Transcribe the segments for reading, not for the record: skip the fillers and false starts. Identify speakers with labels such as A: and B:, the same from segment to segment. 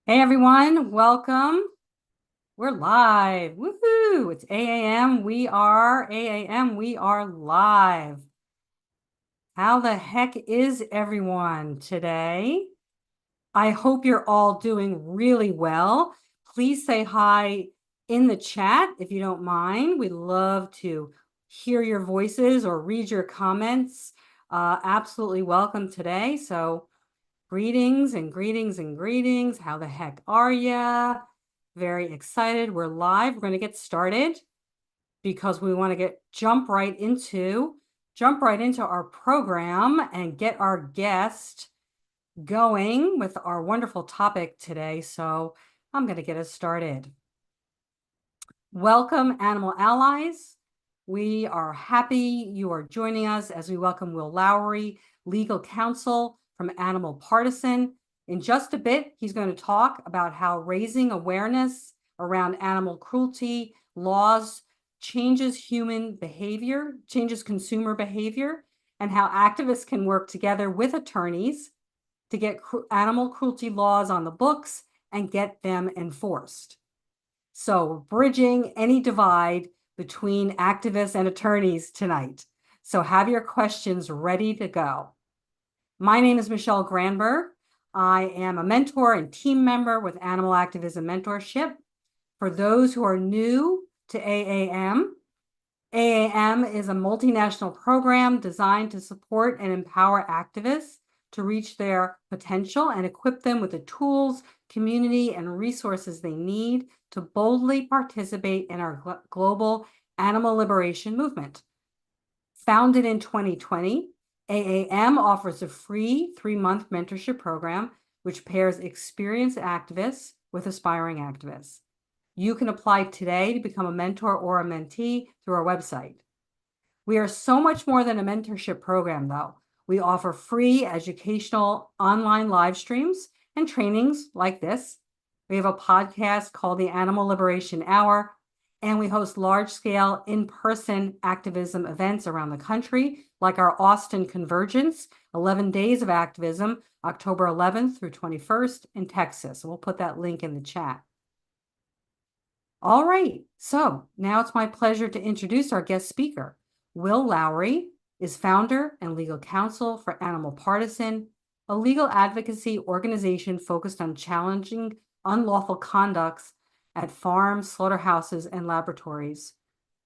A: Hey everyone, welcome. We're live. Woohoo! It's AAM. We are AAM. We are live. How the heck is everyone today? I hope you're all doing really well. Please say hi in the chat if you don't mind. We'd love to hear your voices or read your comments. Absolutely welcome today. So greetings and greetings and greetings. How the heck are ya? Very excited. We're live. We're going to get started because we want to jump right into our program and get our guest going with our wonderful topic today. So I'm going to get us started. Welcome, Animal Allies. We are happy you are joining us as we welcome Will Lowrey, Legal Counsel from Animal Partisan. In just a bit, he's going to talk about how raising awareness around animal cruelty laws changes human behavior, changes consumer behavior, and how activists can work together with attorneys to get animal cruelty laws on the books and get them enforced. So bridging any divide between activists and attorneys tonight. So have your questions ready to go. My name is Michelle Granberg. I am a mentor and team member with Animal Activism Mentorship. For those who are new to AAM, AAM is a multinational program designed to support and empower activists to reach their potential and equip them with the tools, community, and resources they need to boldly participate in our global animal liberation movement. Founded in 2020, AAM offers a free 3-month mentorship program which pairs experienced activists with aspiring activists. You can apply today to become a mentor or a mentee through our website. We are so much more than a mentorship program, though. We offer free educational online live streams and trainings like this. We have a podcast called the Animal Liberation Hour, and we host large-scale in-person activism events around the country, like our Austin Convergence, 11 Days of Activism, October 11th through 21st in Texas. We'll put that link in the chat. All right, so now it's my pleasure to introduce our guest speaker. Will Lowrey is founder and legal counsel for Animal Partisan, a legal advocacy organization focused on challenging unlawful conducts at farms, slaughterhouses, and laboratories.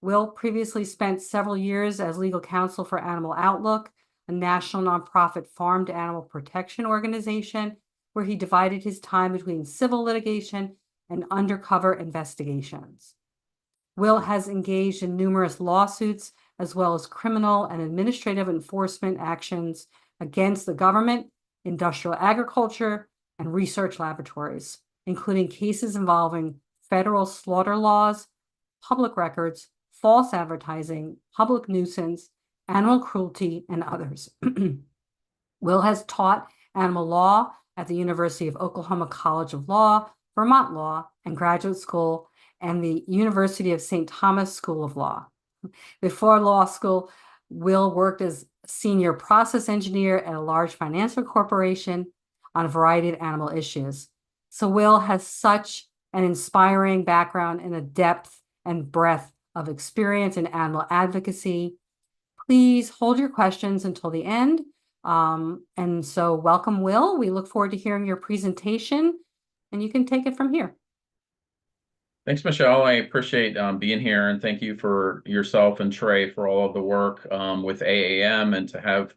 A: Will previously spent several years as legal counsel for Animal Outlook, a national nonprofit farm-to-animal protection organization, where he divided his time between civil litigation and undercover investigations. Will has engaged in numerous lawsuits as well as criminal and administrative enforcement actions against the government, industrial agriculture, and research laboratories, including cases involving federal slaughter laws, public records, false advertising, public nuisance, animal cruelty, and others. Will has taught animal law at the University of Oklahoma College of Law, Vermont Law and Graduate School, and the University of St. Thomas School of Law. Before law school, Will worked as senior process engineer at a large financial corporation on a variety of animal issues. So Will has such an inspiring background and a depth and breadth of experience in animal advocacy. Please hold your questions until the end. And so welcome, Will. We look forward to hearing your presentation, and you can take it from here.
B: Thanks, Michelle. I appreciate being here, and thank you for yourself and Trey for all of the work with AAM and to have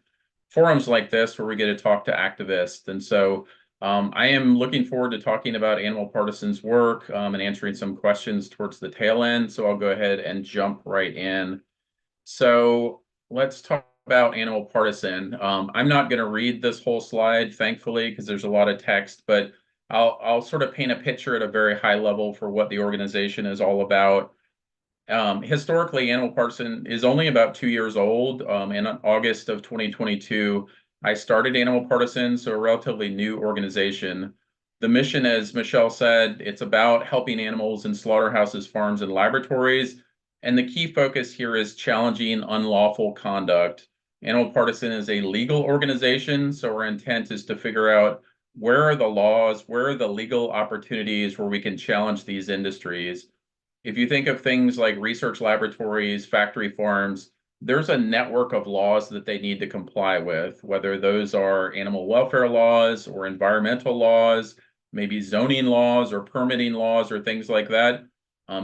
B: forums like this where we get to talk to activists. And so I am looking forward to talking about Animal Partisan's work and answering some questions towards the tail end. So I'll go ahead and jump right in. So let's talk about Animal Partisan. I'm not going to read this whole slide, thankfully, because there's a lot of text, but I'll sort of paint a picture at a very high level for what the organization is all about. Historically, Animal Partisan is only about 2 years old. In August of 2022, I started Animal Partisan, so a relatively new organization. The mission, as Michelle said, it's about helping animals in slaughterhouses, farms, and laboratories. And the key focus here is challenging unlawful conduct. Animal Partisan is a legal organization, so our intent is to figure out where are the laws, where are the legal opportunities where we can challenge these industries? If you think of things like research laboratories, factory farms, there's a network of laws that they need to comply with, whether those are animal welfare laws or environmental laws, maybe zoning laws or permitting laws or things like that.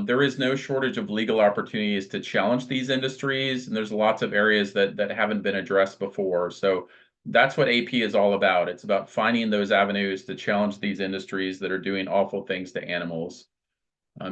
B: There is no shortage of legal opportunities to challenge these industries, and there's lots of areas that haven't been addressed before. So that's what AP is all about. It's about finding those avenues to challenge these industries that are doing awful things to animals.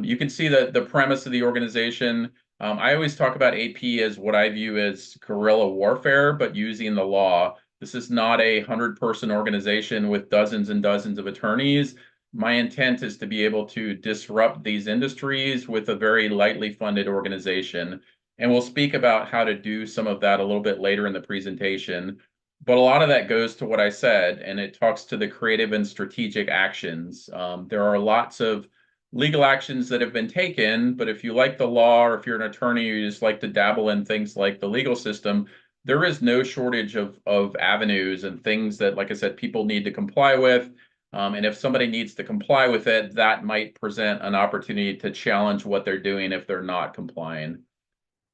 B: You can see the premise of the organization. I always talk about AP as what I view as guerrilla warfare, but using the law. This is not a 100-person organization with dozens and dozens of attorneys. My intent is to be able to disrupt these industries with a very lightly funded organization. And we'll speak about how to do some of that a little bit later in the presentation. But a lot of that goes to what I said, and it talks to the creative and strategic actions. There are lots of legal actions that have been taken, but if you like the law or if you're an attorney, you just like to dabble in things like the legal system, there is no shortage of avenues and things that, like I said, people need to comply with. And if somebody needs to comply with it, that might present an opportunity to challenge what they're doing if they're not complying.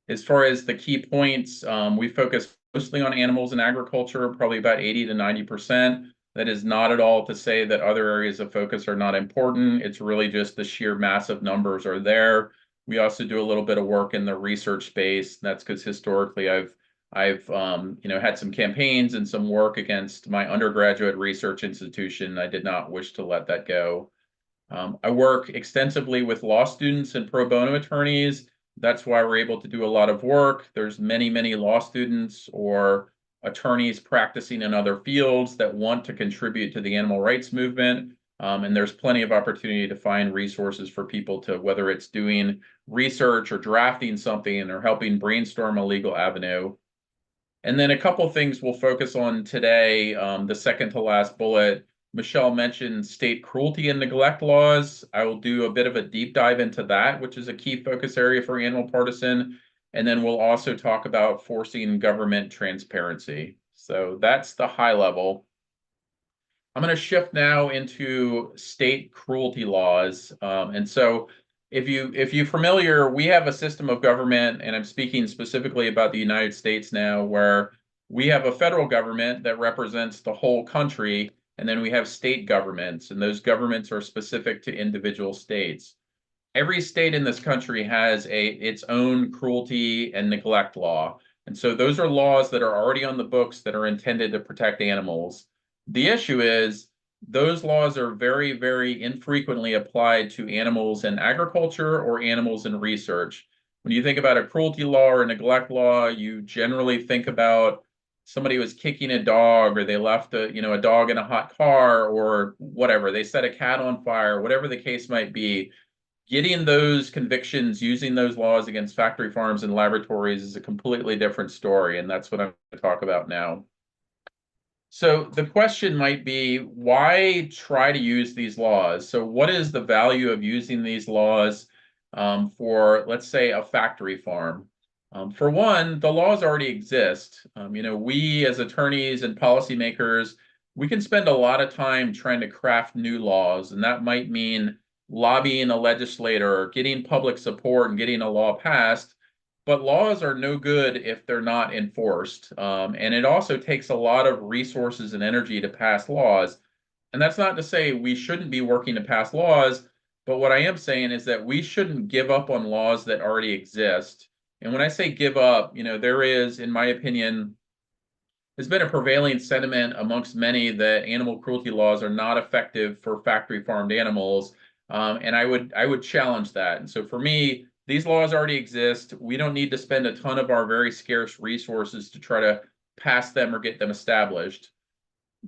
B: As far as the key points, we focus mostly on animals and agriculture, probably about 80 to 90%. That is not at all to say that other areas of focus are not important. It's really just the sheer massive numbers are there. We also do a little bit of work in the research space. That's because historically I've had some campaigns and some work against my undergraduate research institution. I did not wish to let that go. I work extensively with law students and pro bono attorneys. That's why we're able to do a lot of work. There's many law students or attorneys practicing in other fields that want to contribute to the animal rights movement. And there's plenty of opportunity to find resources for people to, whether it's doing research or drafting something or helping brainstorm a legal avenue. And then a couple things we'll focus on today. The second to last bullet, Michelle mentioned state cruelty and neglect laws. I will do a bit of a deep dive into that, which is a key focus area for Animal Partisan. And then we'll also talk about forcing government transparency. So that's the high level. I'm going to shift now into state cruelty laws. And so if you're familiar, we have a system of government, and I'm speaking specifically about the United States now, where we have a federal government that represents the whole country, and then we have state governments, and those governments are specific to individual states. Every state in this country has its own cruelty and neglect law. And so those are laws that are already on the books that are intended to protect animals. The issue is those laws are very infrequently applied to animals in agriculture or animals in research. When you think about a cruelty law or a neglect law, you generally think about somebody was kicking a dog, or they left a dog in a hot car, or whatever. They set a cat on fire, whatever the case might be. Getting those convictions using those laws against factory farms and laboratories is a completely different story, and that's what I'm going to talk about now. So the question might be, why try to use these laws? So what is the value of using these laws for, let's say, a factory farm? For one, the laws already exist. We as attorneys and policymakers, we can spend a lot of time trying to craft new laws, and that might mean lobbying a legislator, getting public support, and getting a law passed. But laws are no good if they're not enforced. And it also takes a lot of resources and energy to pass laws. And that's not to say we shouldn't be working to pass laws, but what I am saying is that we shouldn't give up on laws that already exist. And when I say give up, there is, in my opinion, there's been a prevailing sentiment amongst many that animal cruelty laws are not effective for factory farmed animals. And I would challenge that. And so for me, these laws already exist. We don't need to spend a ton of our very scarce resources to try to pass them or get them established.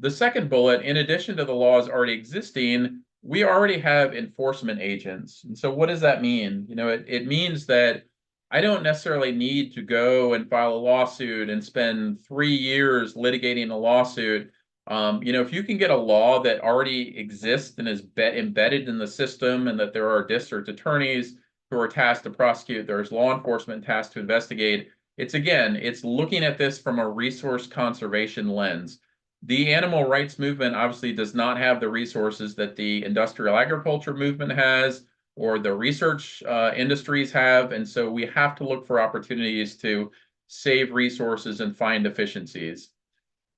B: The second bullet, in addition to the laws already existing, we already have enforcement agents. And so what does that mean? It means that I don't necessarily need to go and file a lawsuit and spend 3 years litigating a lawsuit. If you can get a law that already exists and is embedded in the system, and that there are district attorneys who are tasked to prosecute, there's law enforcement tasked to investigate. It's looking at this from a resource conservation lens. The animal rights movement obviously does not have the resources that the industrial agriculture movement has or the research industries have. And so we have to look for opportunities to save resources and find efficiencies.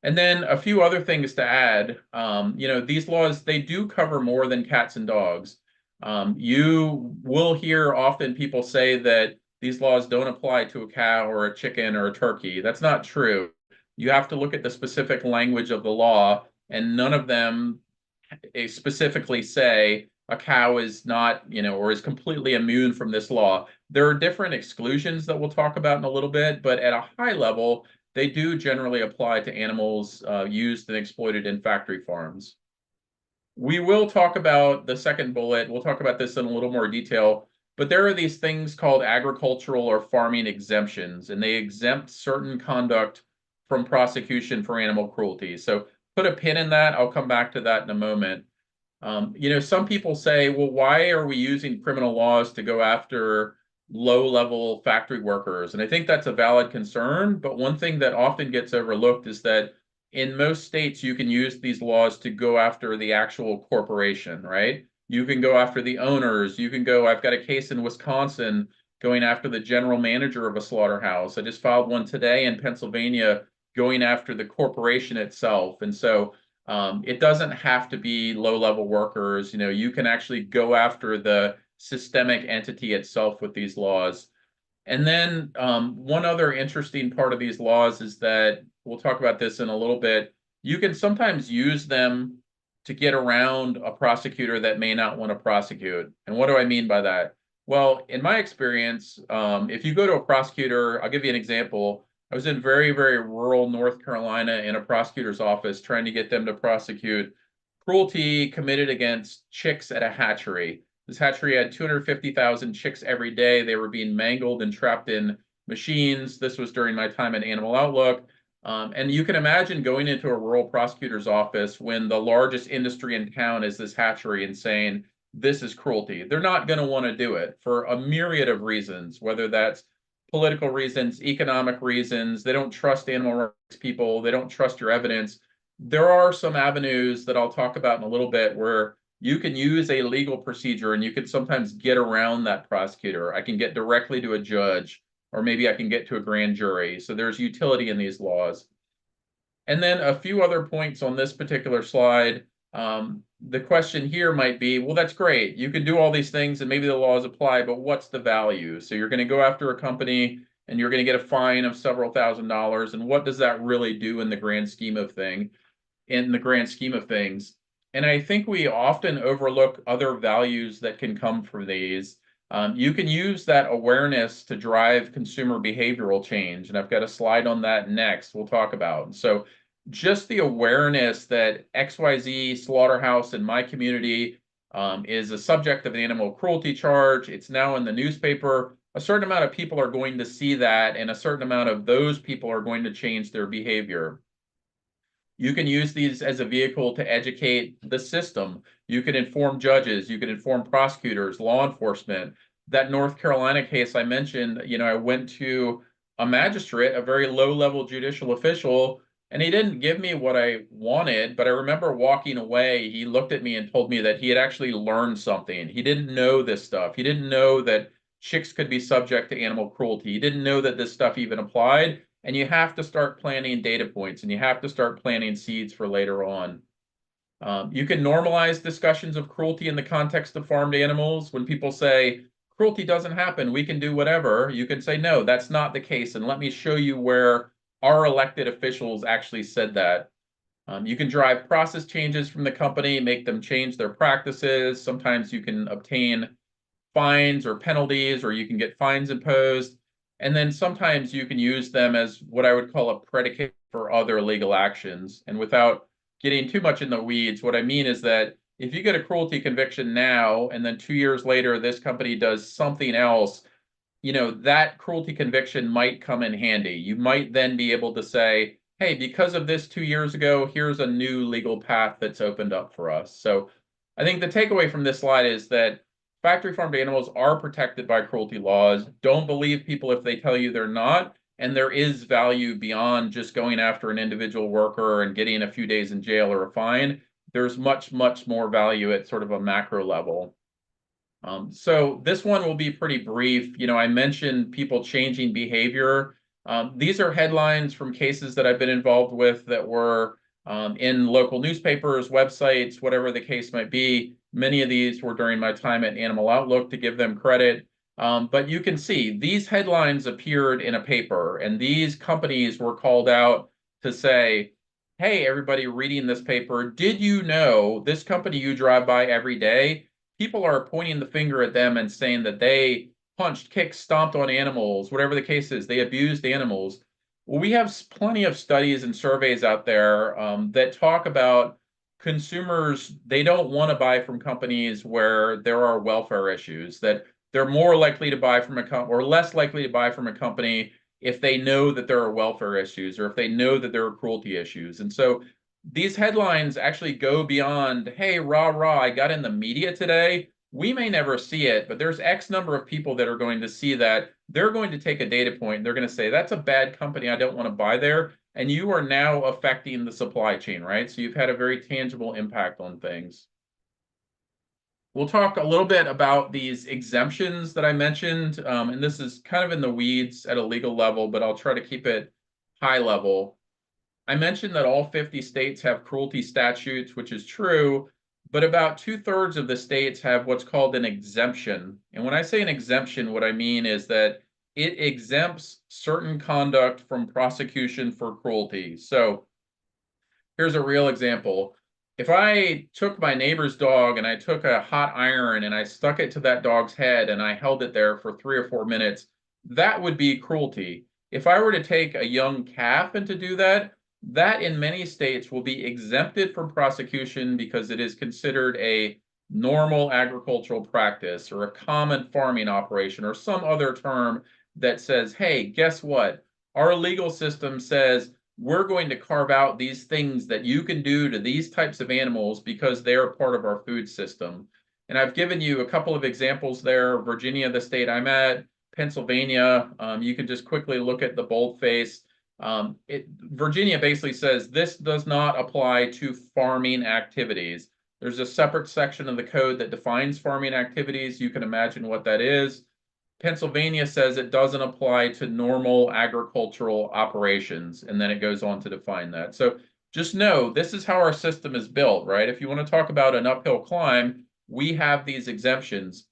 B: And then a few other things to add. These laws, they do cover more than cats and dogs. You will hear often people say that these laws don't apply to a cow or a chicken or a turkey. That's not true. You have to look at the specific language of the law, and none of them specifically say a cow is not, or is completely immune from this law. There are different exclusions that we'll talk about in a little bit, but at a high level, they do generally apply to animals used and exploited in factory farms. We will talk about the second bullet. We'll talk about this in a little more detail, but there are these things called agricultural or farming exemptions, and they exempt certain conduct from prosecution for animal cruelty. So put a pin in that. I'll come back to that in a moment. Some people say, well, why are we using criminal laws to go after low-level factory workers? And I think that's a valid concern, but one thing that often gets overlooked is that in most states, you can use these laws to go after the actual corporation, right? You can go after the owners. I've got a case in Wisconsin going after the general manager of a slaughterhouse. I just filed one today in Pennsylvania going after the corporation itself. And so it doesn't have to be low-level workers. You can actually go after the systemic entity itself with these laws. And then one other interesting part of these laws is that we'll talk about this in a little bit. You can sometimes use them to get around a prosecutor that may not want to prosecute. And what do I mean by that? Well, in my experience, if you go to a prosecutor, I'll give you an example. I was in very, very rural North Carolina in a prosecutor's office trying to get them to prosecute cruelty committed against chicks at a hatchery. This hatchery had 250,000 chicks every day. They were being mangled and trapped in machines. This was during my time at Animal Outlook. And you can imagine going into a rural prosecutor's office when the largest industry in town is this hatchery and saying, this is cruelty. They're not going to want to do it for a myriad of reasons, whether that's political reasons, economic reasons. They don't trust animal rights people. They don't trust your evidence. There are some avenues that I'll talk about in a little bit where you can use a legal procedure and you can sometimes get around that prosecutor. I can get directly to a judge, or maybe I can get to a grand jury. So there's utility in these laws. And then a few other points on this particular slide. The question here might be, well, that's great. You can do all these things and maybe the laws apply, but what's the value? So you're going to go after a company and you're going to get a fine of several $1,000s. And what does that really do in the grand scheme of things? And I think we often overlook other values that can come from these. You can use that awareness to drive consumer behavioral change. And I've got a slide on that next we'll talk about. So just the awareness that XYZ slaughterhouse in my community is a subject of an animal cruelty charge. It's now in the newspaper. A certain amount of people are going to see that, and a certain amount of those people are going to change their behavior. You can use these as a vehicle to educate the system. You can inform judges, you can inform prosecutors, law enforcement. That North Carolina case I mentioned, I went to a magistrate, a very low-level judicial official, and he didn't give me what I wanted, but I remember walking away, he looked at me and told me that he had actually learned something. He didn't know this stuff. He didn't know that chicks could be subject to animal cruelty. He didn't know that this stuff even applied. And you have to start planting data points and you have to start planting seeds for later on. You can normalize discussions of cruelty in the context of farmed animals. When people say, cruelty doesn't happen, we can do whatever, you can say, no, that's not the case. And let me show you where our elected officials actually said that. You can drive process changes from the company, make them change their practices. Sometimes you can obtain fines or penalties, or you can get fines imposed. And then sometimes you can use them as what I would call a predicate for other legal actions. And without getting too much in the weeds, what I mean is that if you get a cruelty conviction now, and then 2 years later, this company does something else, that cruelty conviction might come in handy. You might then be able to say, hey, because of this 2 years ago, here's a new legal path that's opened up for us. So I think the takeaway from this slide is that factory farmed animals are protected by cruelty laws. Don't believe people if they tell you they're not. And there is value beyond just going after an individual worker and getting a few days in jail or a fine. There's much, much more value at sort of a macro level. So this one will be pretty brief. I mentioned people changing behavior. These are headlines from cases that I've been involved with that were in local newspapers, websites, whatever the case might be. Many of these were during my time at Animal Outlook, to give them credit. But you can see these headlines appeared in a paper, and these companies were called out to say, hey, everybody reading this paper, did you know this company you drive by every day? People are pointing the finger at them and saying that they punched, kicked, stomped on animals, whatever the case is, they abused animals. Well, we have plenty of studies and surveys out there that talk about consumers. They don't want to buy from companies where there are welfare issues, that they're more likely to buy from a company or less likely to buy from a company if they know that there are welfare issues or if they know that there are cruelty issues. And so these headlines actually go beyond, hey, rah, rah, I got in the media today. We may never see it, but there's X number of people that are going to see that. They're going to take a data point. They're going to say, that's a bad company. I don't want to buy there. And you are now affecting the supply chain, right? So you've had a very tangible impact on things. We'll talk a little bit about these exemptions that I mentioned. And this is kind of in the weeds at a legal level, but I'll try to keep it high level. I mentioned that all 50 states have cruelty statutes, which is true, but about 2/3 of the states have what's called an exemption. And when I say an exemption, what I mean is that it exempts certain conduct from prosecution for cruelty. So here's a real example. If I took my neighbor's dog and I took a hot iron and I stuck it to that dog's head and I held it there for 3 or 4 minutes, that would be cruelty. If I were to take a young calf and to do that, that in many states will be exempted from prosecution because it is considered a normal agricultural practice or a common farming operation or some other term that says, hey, guess what? Our legal system says we're going to carve out these things that you can do to these types of animals because they're part of our food system. And I've given you a couple of examples there. Virginia, the state I'm at, Pennsylvania, you can just quickly look at the boldface. Virginia basically says this does not apply to farming activities. There's a separate section of the code that defines farming activities. You can imagine what that is. Pennsylvania says it doesn't apply to normal agricultural operations, and then it goes on to define that. So just know this is how our system is built, right? If you want to talk about an uphill climb, we have these exemptions.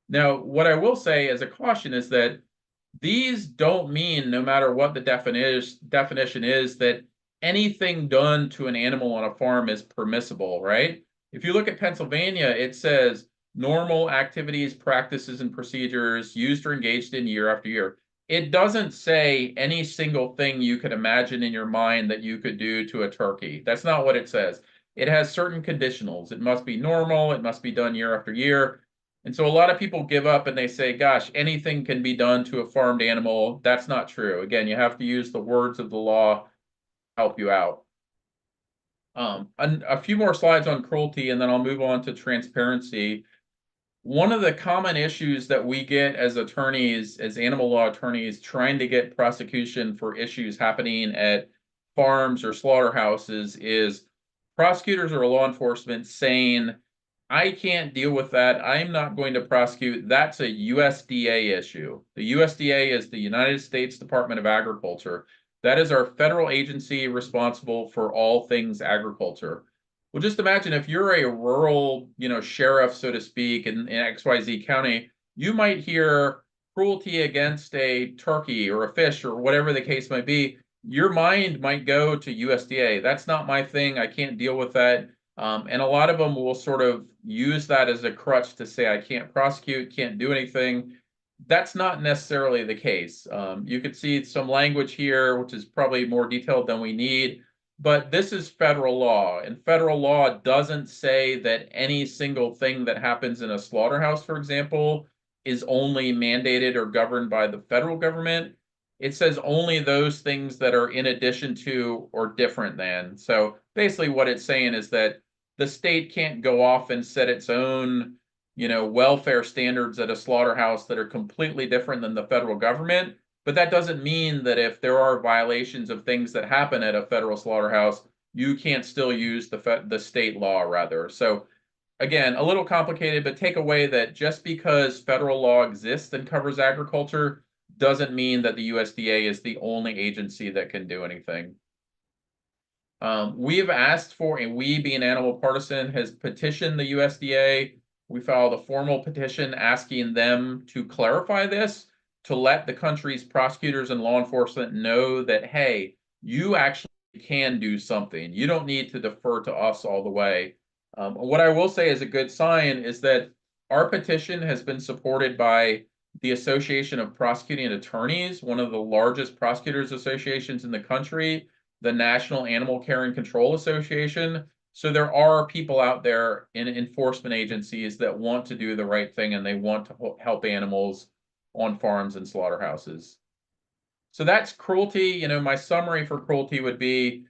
B: Now, what I will say as a caution is that these don't mean, no matter what the definition is, that anything done to an animal on a farm is permissible, right? If you look at Pennsylvania, it says normal activities, practices, and procedures used or engaged in year after year. It doesn't say any single thing you could imagine in your mind that you could do to a turkey. That's not what it says. It has certain conditionals. It must be normal. It must be done year after year. And so a lot of people give up and they say, gosh, anything can be done to a farmed animal. That's not true. Again, you have to use the words of the law to help you out. A few more slides on cruelty, and then I'll move on to transparency. One of the common issues that we get as attorneys, as animal law attorneys, trying to get prosecution for issues happening at farms or slaughterhouses is prosecutors or law enforcement saying, I can't deal with that. I'm not going to prosecute. That's a USDA issue. The USDA is the United States Department of Agriculture. That is our federal agency responsible for all things agriculture. Well, just imagine if you're a rural, sheriff, so to speak, in XYZ County, you might hear cruelty against a turkey or a fish or whatever the case might be. Your mind might go to USDA. That's not my thing. I can't deal with that. And a lot of them will sort of use that as a crutch to say, I can't prosecute, can't do anything. That's not necessarily the case. You could see some language here, which is probably more detailed than we need, but this is federal law, and federal law doesn't say that any single thing that happens in a slaughterhouse, for example, is only mandated or governed by the federal government. It says only those things that are in addition to or different than. So basically what it's saying is that the state can't go off and set its own, welfare standards at a slaughterhouse that are completely different than the federal government, But that doesn't mean that if there are violations of things that happen at a federal slaughterhouse, you can't still use the state law rather. So again, a little complicated, but take away that just because federal law exists and covers agriculture doesn't mean that the USDA is the only agency that can do anything. We have asked for, and we being Animal Partisan has petitioned the USDA. We filed a formal petition asking them to clarify this, to let the country's prosecutors and law enforcement know that, hey, you actually can do something. You don't need to defer to us all the way. What I will say is a good sign is that our petition has been supported by the Association of Prosecuting Attorneys, one of the largest prosecutors associations in the country, the National Animal Care and Control Association. So there are people out there in enforcement agencies that want to do the right thing and they want to help animals on farms and slaughterhouses. So that's cruelty. My summary for cruelty would be,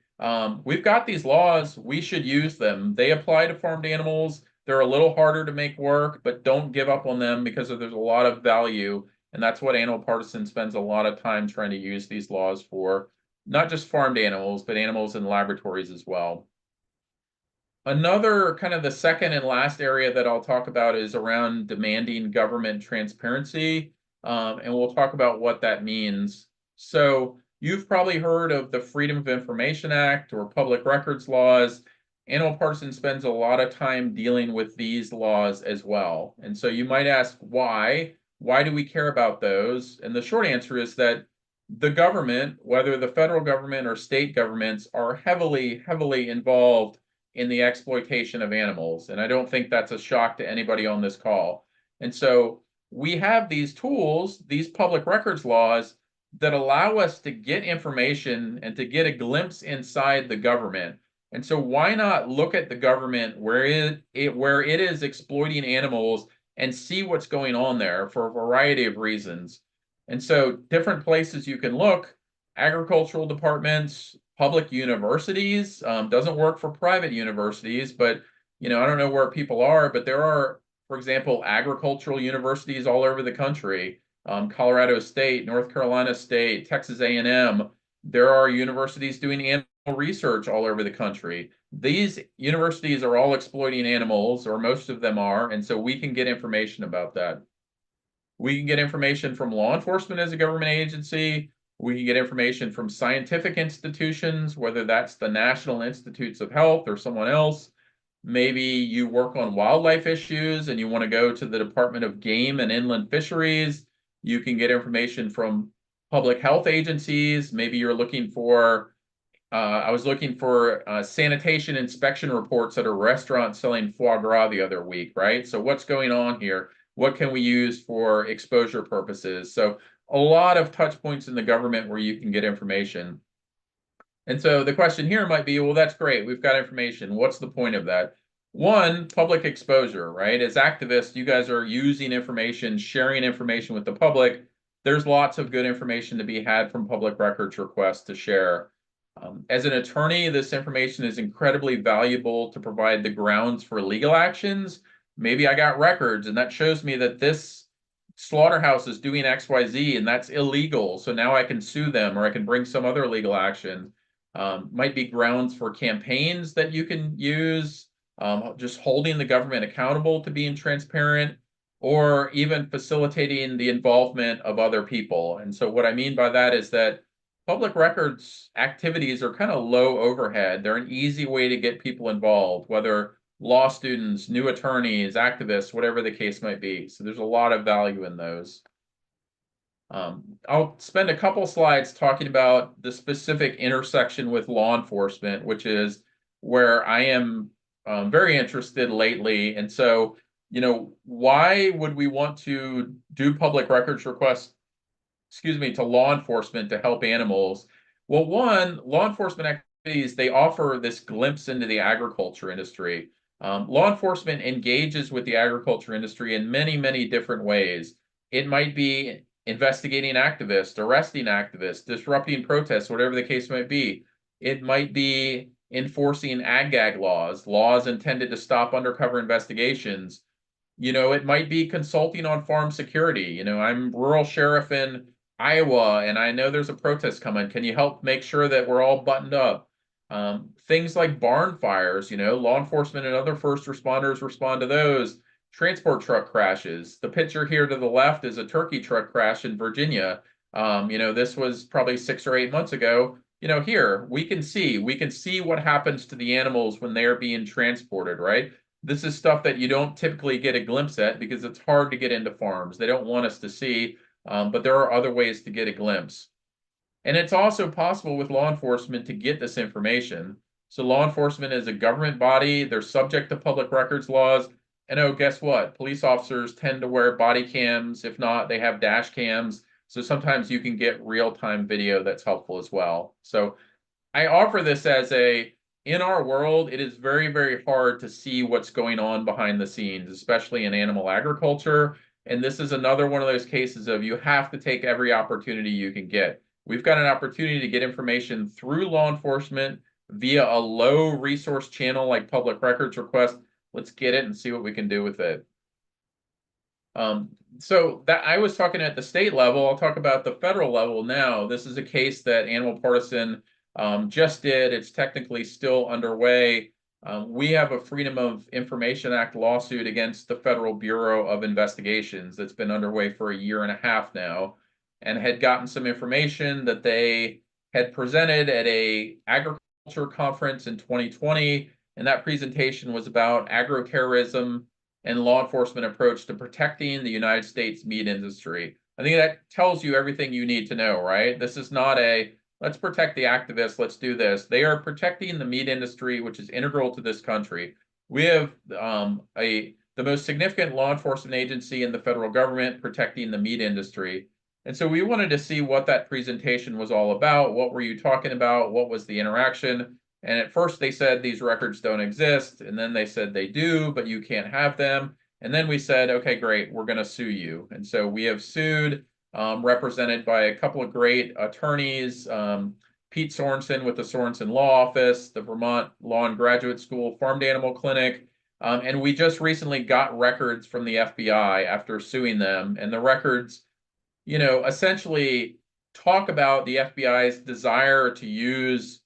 B: we've got these laws, we should use them. They apply to farmed animals. They're a little harder to make work, but don't give up on them because there's a lot of value. And that's what Animal Partisan spends a lot of time trying to use these laws for, not just farmed animals, but animals in laboratories as well. Another kind of the second and last area that I'll talk about is around demanding government transparency. And we'll talk about what that means. So you've probably heard of the Freedom of Information Act or public records laws. Animal Partisan spends a lot of time dealing with these laws as well. And so you might ask, why? Why do we care about those? And the short answer is that the government, whether the federal government or state governments, are heavily, heavily involved in the exploitation of animals. And I don't think that's a shock to anybody on this call. And so we have these tools, these public records laws, that allow us to get information and to get a glimpse inside the government. And so why not look at the government where it is exploiting animals and see what's going on there for a variety of reasons. And so different places you can look, agricultural departments, public universities, doesn't work for private universities, but I don't know where people are, but there are, for example, agricultural universities all over the country. Colorado State, North Carolina State, Texas A&M. There are universities doing animal research all over the country. These universities are all exploiting animals, or most of them are, and so we can get information about that. We can get information from law enforcement as a government agency. We can get information from scientific institutions, whether that's the National Institutes of Health or someone else. Maybe you work on wildlife issues and you want to go to the Department of Game and Inland Fisheries. You can get information from public health agencies. Maybe you're looking for, I was looking for sanitation inspection reports at a restaurant selling foie gras the other week, right? So what's going on here? What can we use for exposure purposes? So a lot of touch points in the government where you can get information. And so the question here might be, well, that's great. We've got information. What's the point of that? One, public exposure, right? As activists, you guys are using information, sharing information with the public. There's lots of good information to be had from public records requests to share. As an attorney, this information is incredibly valuable to provide the grounds for legal actions. Maybe I got records and that shows me that this slaughterhouse is doing XYZ and that's illegal. So now I can sue them or I can bring some other legal action. Might be grounds for campaigns that you can use, just holding the government accountable to being transparent, or even facilitating the involvement of other people. And so what I mean by that is that public records activities are kind of low overhead. They're an easy way to get people involved, whether law students, new attorneys, activists, whatever the case might be. So there's a lot of value in those. I'll spend a couple slides talking about the specific intersection with law enforcement, which is where I am very interested lately. And so, why would we want to do public records requests, to law enforcement to help animals? Well, one, law enforcement activities, they offer this glimpse into the agriculture industry. Law enforcement engages with the agriculture industry in many, many different ways. It might be investigating activists, arresting activists, disrupting protests, whatever the case might be. It might be enforcing ag-gag laws intended to stop undercover investigations. It might be consulting on farm security. I'm rural sheriff in Iowa, and I know there's a protest coming. Can you help make sure that we're all buttoned up? Things like barn fires, law enforcement and other first responders respond to those. Transport truck crashes. The picture here to the left is a turkey truck crash in Virginia. This was probably 6 or 8 months ago. Here we can see what happens to the animals when they are being transported, right? This is stuff that you don't typically get a glimpse at because it's hard to get into farms. They don't want us to see, but there are other ways to get a glimpse. And it's also possible with law enforcement to get this information. So law enforcement is a government body. They're subject to public records laws. And oh, guess what? Police officers tend to wear body cams. If not, they have dash cams. So sometimes you can get real-time video that's helpful as well. So I offer this as in our world, it is very, very hard to see what's going on behind the scenes, especially in animal agriculture. And this is another one of those cases of you have to take every opportunity you can get. We've got an opportunity to get information through law enforcement via a low resource channel like public records request. Let's get it and see what we can do with it. So that I was talking at the state level, I'll talk about the federal level now. This is a case that Animal Partisan just did. It's technically still underway. We have a Freedom of Information Act lawsuit against the Federal Bureau of Investigations that's been underway for a year and a half now, and had gotten some information that they had presented at a agriculture conference in 2020, and that presentation was about agroterrorism and law enforcement approach to protecting the United States meat industry. I think that tells you everything you need to know, right? This is not a let's protect the activists, let's do this. They are protecting the meat industry, which is integral to this country. We have the most significant law enforcement agency in the federal government protecting the meat industry. And so we wanted to see what that presentation was all about. What were you talking about? What was the interaction? And at first they said these records don't exist. And then they said they do, but you can't have them. And then we said, okay, great, we're going to sue you. And so we have sued, represented by a couple of great attorneys, Pete Sorensen with the Sorensen Law Office, the Vermont Law and Graduate School Farm to Animal Clinic. And we just recently got records from the FBI after suing them. And the records, essentially talk about the FBI's desire to use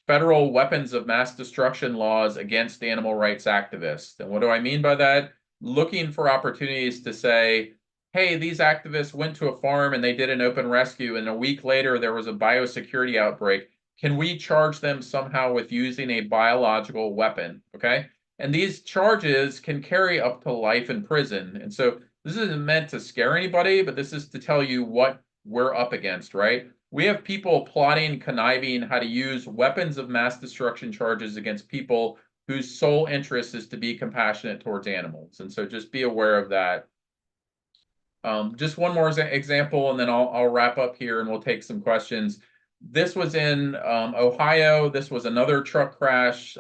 B: federal weapons of mass destruction laws against animal rights activists. And what do I mean by that? Looking for opportunities to say, hey, these activists went to a farm and they did an open rescue, and a week later there was a biosecurity outbreak. Can we charge them somehow with using a biological weapon? Okay. And these charges can carry up to life in prison. And so this isn't meant to scare anybody, but this is to tell you what we're up against, right? We have people plotting, conniving how to use weapons of mass destruction charges against people whose sole interest is to be compassionate towards animals. And so just be aware of that. Just one more example, and then I'll wrap up here and we'll take some questions. This was in Ohio. This was another truck crash.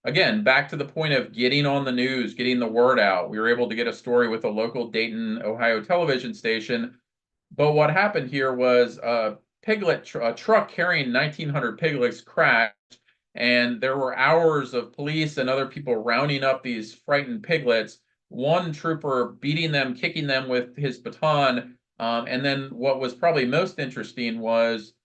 B: Again, back to the point of getting on the news, getting the word out. We were able to get a story with a local Dayton, Ohio television station. But what happened here was a truck carrying 1,900 piglets crashed, and there were hours of police and other people rounding up these frightened piglets. One trooper beating them, kicking them with his baton, and then what was probably most interesting was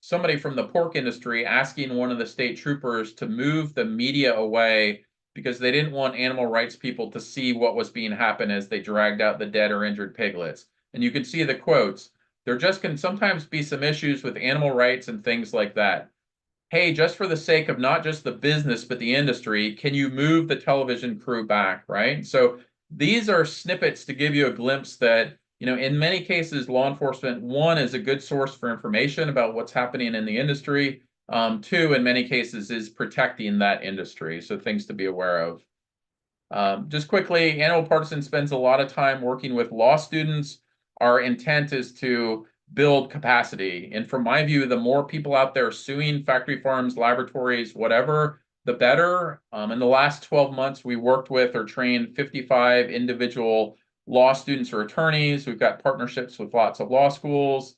B: somebody from the pork industry asking one of the state troopers to move the media away because they didn't want animal rights people to see what was being happened as they dragged out the dead or injured piglets. And you can see the quotes. There just can sometimes be some issues with animal rights and things like that. Hey, just for the sake of not just the business, but the industry, can you move the television crew back, right? So these are snippets to give you a glimpse that, in many cases, law enforcement, one, is a good source for information about what's happening in the industry. Two, in many cases, is protecting that industry. So things to be aware of. Just quickly, Animal Partisan spends a lot of time working with law students. Our intent is to build capacity. And from my view, the more people out there suing factory farms, laboratories, whatever, the better. In the last 12 months, we worked with or trained 55 individual law students or attorneys. We've got partnerships with lots of law schools.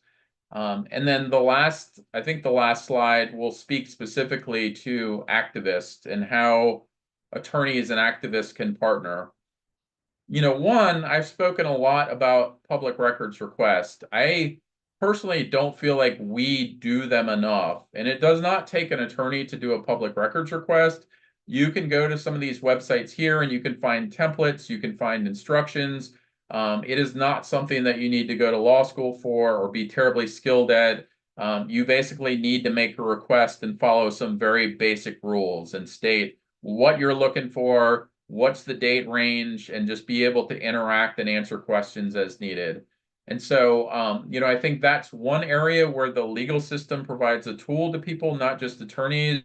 B: And then I think the last slide will speak specifically to activists and how attorneys and activists can partner. One, I've spoken a lot about public records request. I personally don't feel like we do them enough. And it does not take an attorney to do a public records request. You can go to some of these websites here and you can find templates, you can find instructions. It is not something that you need to go to law school for or be terribly skilled at. You basically need to make a request and follow some very basic rules and state what you're looking for, what's the date range, and just be able to interact and answer questions as needed. And so, I think that's one area where the legal system provides a tool to people, not just attorneys,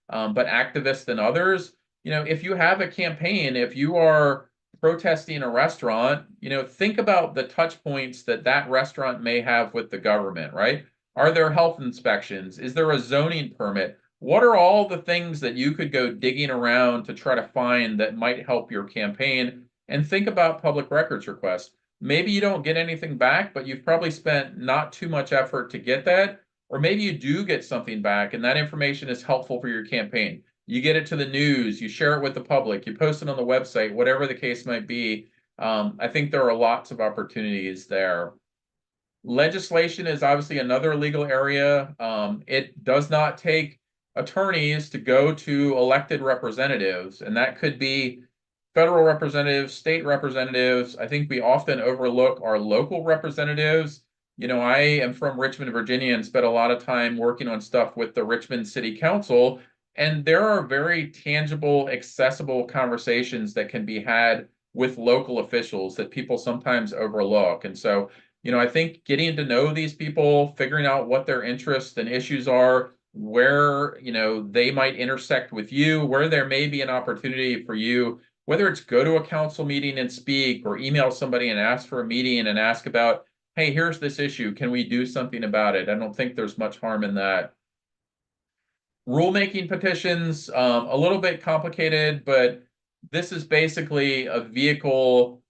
B: but activists and others. If you have a campaign, if you are protesting a restaurant, think about the touch points that that restaurant may have with the government, right? Are there health inspections? Is there a zoning permit? What are all the things that you could go digging around to try to find that might help your campaign? And think about public records requests. Maybe you don't get anything back, but you've probably spent not too much effort to get that. Or maybe you do get something back and that information is helpful for your campaign. You get it to the news, you share it with the public, you post it on the website, whatever the case might be. I think there are lots of opportunities there. Legislation is obviously another legal area. It does not take attorneys to go to elected representatives, and that could be federal representatives, state representatives. I think we often overlook our local representatives. I am from Richmond, Virginia, and spent a lot of time working on stuff with the Richmond City Council. And there are very tangible, accessible conversations that can be had with local officials that people sometimes overlook. And so, I think getting to know these people, figuring out what their interests and issues are, where, they might intersect with you, where there may be an opportunity for you, whether it's go to a council meeting and speak or email somebody and ask for a meeting and ask about, hey, here's this issue. Can we do something about it? I don't think there's much harm in that. Rulemaking petitions, a little bit complicated, but this is basically a vehicle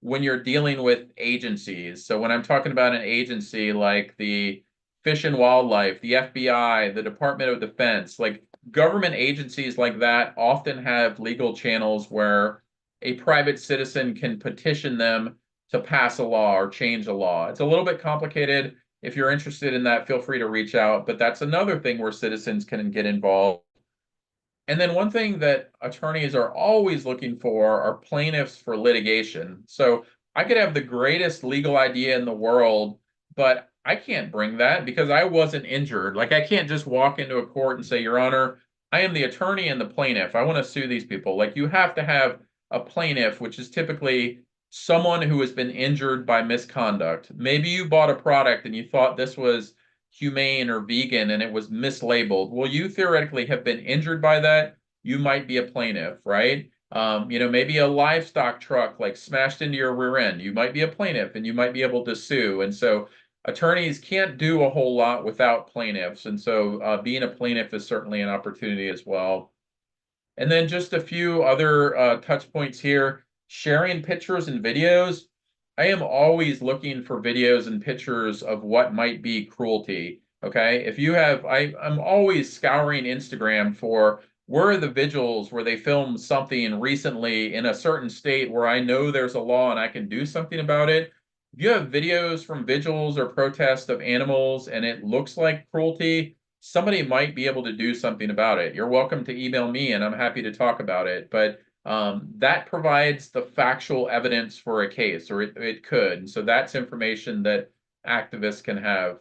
B: when you're dealing with agencies. So when I'm talking about an agency like the Fish and Wildlife, the FBI, the Department of Defense, like government agencies like that often have legal channels where a private citizen can petition them to pass a law or change a law. It's a little bit complicated. If you're interested in that, feel free to reach out. But that's another thing where citizens can get involved. And then one thing that attorneys are always looking for are plaintiffs for litigation. So I could have the greatest legal idea in the world, but I can't bring that because I wasn't injured. Like I can't just walk into a court and say, Your Honor, I am the attorney and the plaintiff. I want to sue these people. Like you have to have a plaintiff, which is typically someone who has been injured by misconduct. Maybe you bought a product and you thought this was humane or vegan and it was mislabeled. Well, you theoretically have been injured by that. You might be a plaintiff, right? Maybe a livestock truck like smashed into your rear end. You might be a plaintiff and you might be able to sue. And so attorneys can't do a whole lot without plaintiffs. And so being a plaintiff is certainly an opportunity as well. And then just a few other touch points here. Sharing pictures and videos. I am always looking for videos and pictures of what might be cruelty. Okay. If you have, I'm always scouring Instagram for where are the vigils where they filmed something recently in a certain state where I know there's a law and I can do something about it. If you have videos from vigils or protests of animals and it looks like cruelty, somebody might be able to do something about it. You're welcome to email me and I'm happy to talk about it. But that provides the factual evidence for a case, or it could. And so that's information that activists can have.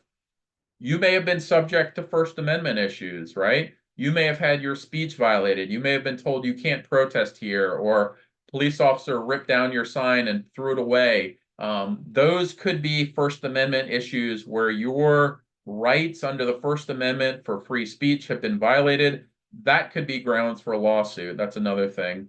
B: You may have been subject to First Amendment issues, right? You may have had your speech violated. You may have been told you can't protest here, or police officer ripped down your sign and threw it away. Those could be First Amendment issues where your rights under the First Amendment for free speech have been violated. That could be grounds for a lawsuit. That's another thing.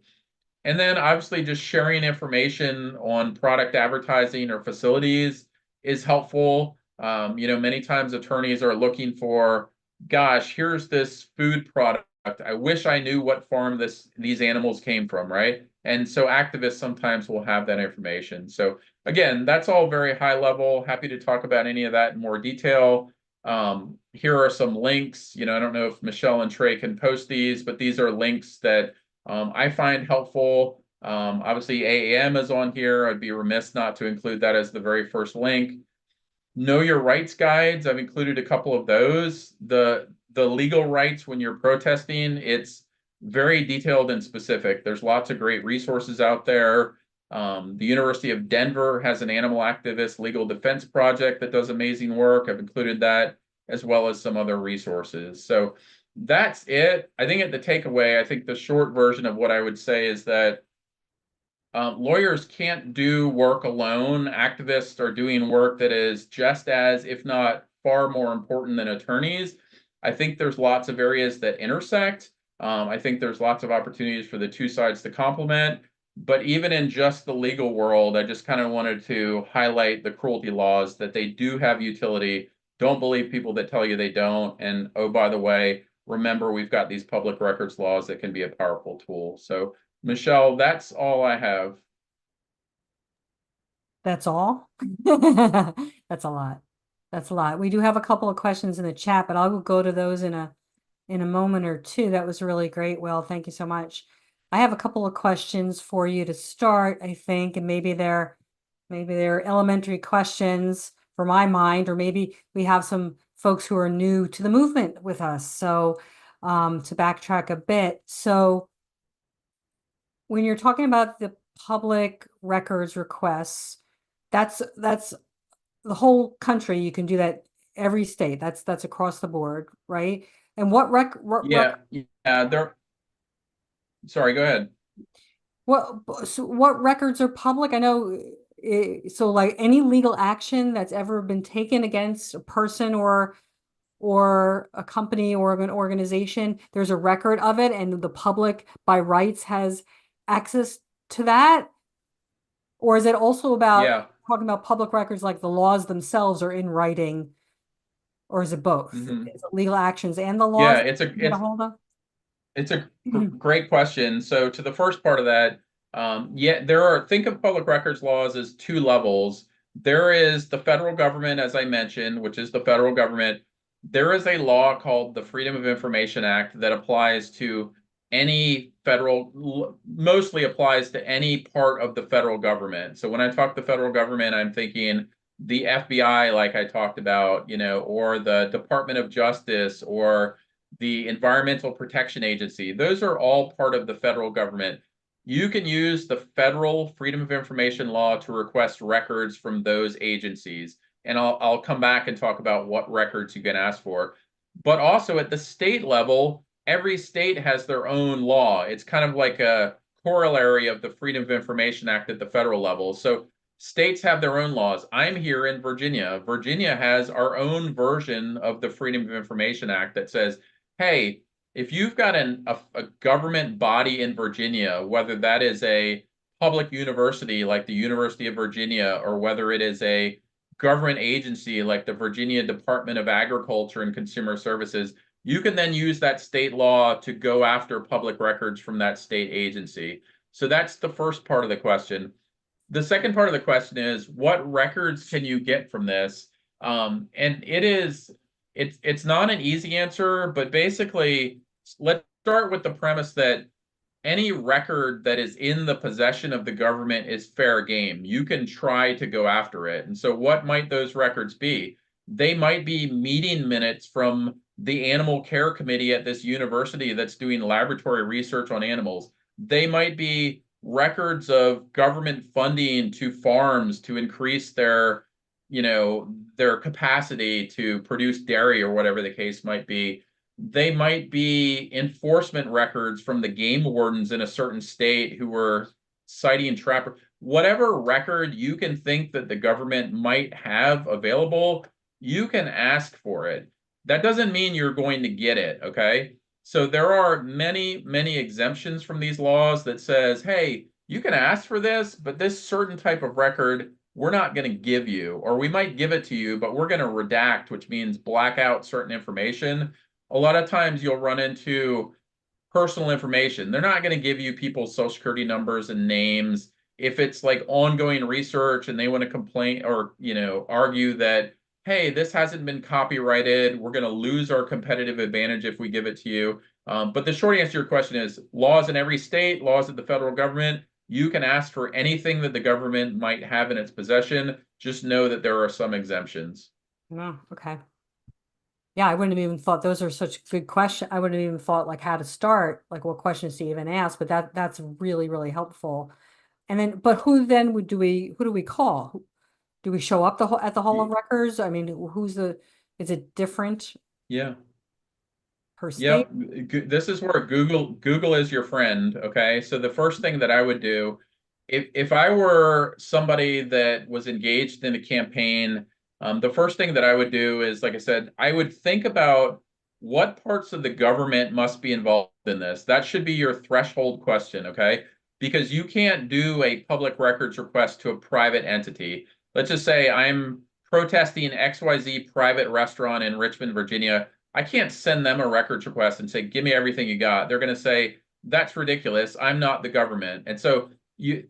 B: And then obviously just sharing information on product advertising or facilities is helpful. Many times attorneys are looking for, gosh, here's this food product. I wish I knew what farm these animals came from, right? And so activists sometimes will have that information. So again, that's all very high level. Happy to talk about any of that in more detail. Here are some links. I don't know if Michelle and Trey can post these, but these are links that I find helpful. Obviously, AAM is on here. I'd be remiss not to include that as the very first link. Know your rights guides. I've included a couple of those. The legal rights when you're protesting, it's very detailed and specific. There's lots of great resources out there. The University of Denver has an animal activist legal defense project that does amazing work. I've included that as well as some other resources. So that's it. I think at the takeaway, I think the short version of what I would say is that lawyers can't do work alone. Activists are doing work that is just as, if not far more important than attorneys. I think there's lots of areas that intersect. I think there's lots of opportunities for the two sides to complement. But even in just the legal world, I just kind of wanted to highlight the cruelty laws, that they do have utility. Don't believe people that tell you they don't. And oh, by the way, remember, we've got these public records laws that can be a powerful tool. So Michelle, that's all I have.
A: That's all? That's a lot. That's a lot. We do have a couple of questions in the chat, but I will go to those in a moment or two. That was really great. Well, thank you so much. I have a couple of questions for you to start, I think, and maybe they're elementary questions for my mind, or maybe we have some folks who are new to the movement with us. So to backtrack a bit. So when you're talking about the public records requests, that's the whole country. You can do that every state. That's across the board, right? And
B: Yeah, sorry, go ahead.
A: what records are public? I know, so like any legal action that's ever been taken against a person or a company or an organization, there's a record of it, and the public by rights has access to that? Or is it also about
B: Yeah.
A: talking about public records, like the laws themselves are in writing, or is it both?
B: hmm
A: Is it legal actions and the
B: Yeah,
A: laws you get a hold of?
B: it's a great question. So to the first part of that, yeah, think of public records laws as two levels. There is the federal government, as I mentioned, which is the federal government. There is a law called the Freedom of Information Act that applies to mostly applies to any part of the federal government. So when I talk the federal government, I'm thinking the FBI, like I talked about, or the Department of Justice, or the Environmental Protection Agency. Those are all part of the federal government. You can use the federal Freedom of Information law to request records from those agencies. And I'll come back and talk about what records you can ask for. But also at the state level, every state has their own law. It's kind of like a corollary of the Freedom of Information Act at the federal level. So states have their own laws. I'm here in Virginia. Virginia has our own version of the Freedom of Information Act that says, hey, if you've got a government body in Virginia, whether that is a public university like the University of Virginia, or whether it is a government agency like the Virginia Department of Agriculture and Consumer Services, you can then use that state law to go after public records from that state agency. So that's the first part of the question. The second part of the question is, what records can you get from this? And it's not an easy answer, but basically, let's start with the premise that any record that is in the possession of the government is fair game. You can try to go after it. And so what might those records be? They might be meeting minutes from the animal care committee at this university that's doing laboratory research on animals. They might be records of government funding to farms to increase their capacity to produce dairy, or whatever the case might be. They might be enforcement records from the game wardens in a certain state who were citing trapper. Whatever record you can think that the government might have available, you can ask for it. That doesn't mean you're going to get it, okay? So there are many, many exemptions from these laws that says, hey, you can ask for this, but this certain type of record, we're not going to give you, or we might give it to you, but we're going to redact, which means black out certain information. A lot of times you'll run into personal information. They're not going to give you people's social security numbers and names. If it's like ongoing research and they want to complain or, argue that, hey, this hasn't been copyrighted, we're going to lose our competitive advantage if we give it to you. But the short answer to your question is laws in every state, laws of the federal government. You can ask for anything that the government might have in its possession. Just know that there are some exemptions.
A: No, okay. Yeah, I wouldn't have even thought those are such good questions. I wouldn't have even thought like how to start, like what questions to even ask, but that's really, really helpful. And then, but who then would who do we call? Do we show up at the Hall of Records? I mean, is it different
B: Yeah.
A: per state?
B: Yep. This is where Google is your friend. Okay. So the first thing that I would do, if I were somebody that was engaged in a campaign, the first thing that I would do is, like I said, I would think about what parts of the government must be involved in this. That should be your threshold question. Okay. Because you can't do a public records request to a private entity. Let's just say I'm protesting XYZ private restaurant in Richmond, Virginia. I can't send them a records request and say, give me everything you got. They're going to say, that's ridiculous. I'm not the government. And so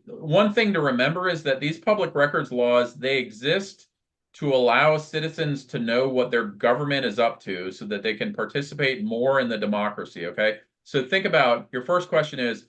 B: one thing to remember is that these public records laws, they exist to allow citizens to know what their government is up to so that they can participate more in the democracy. Okay. So think about your first question is,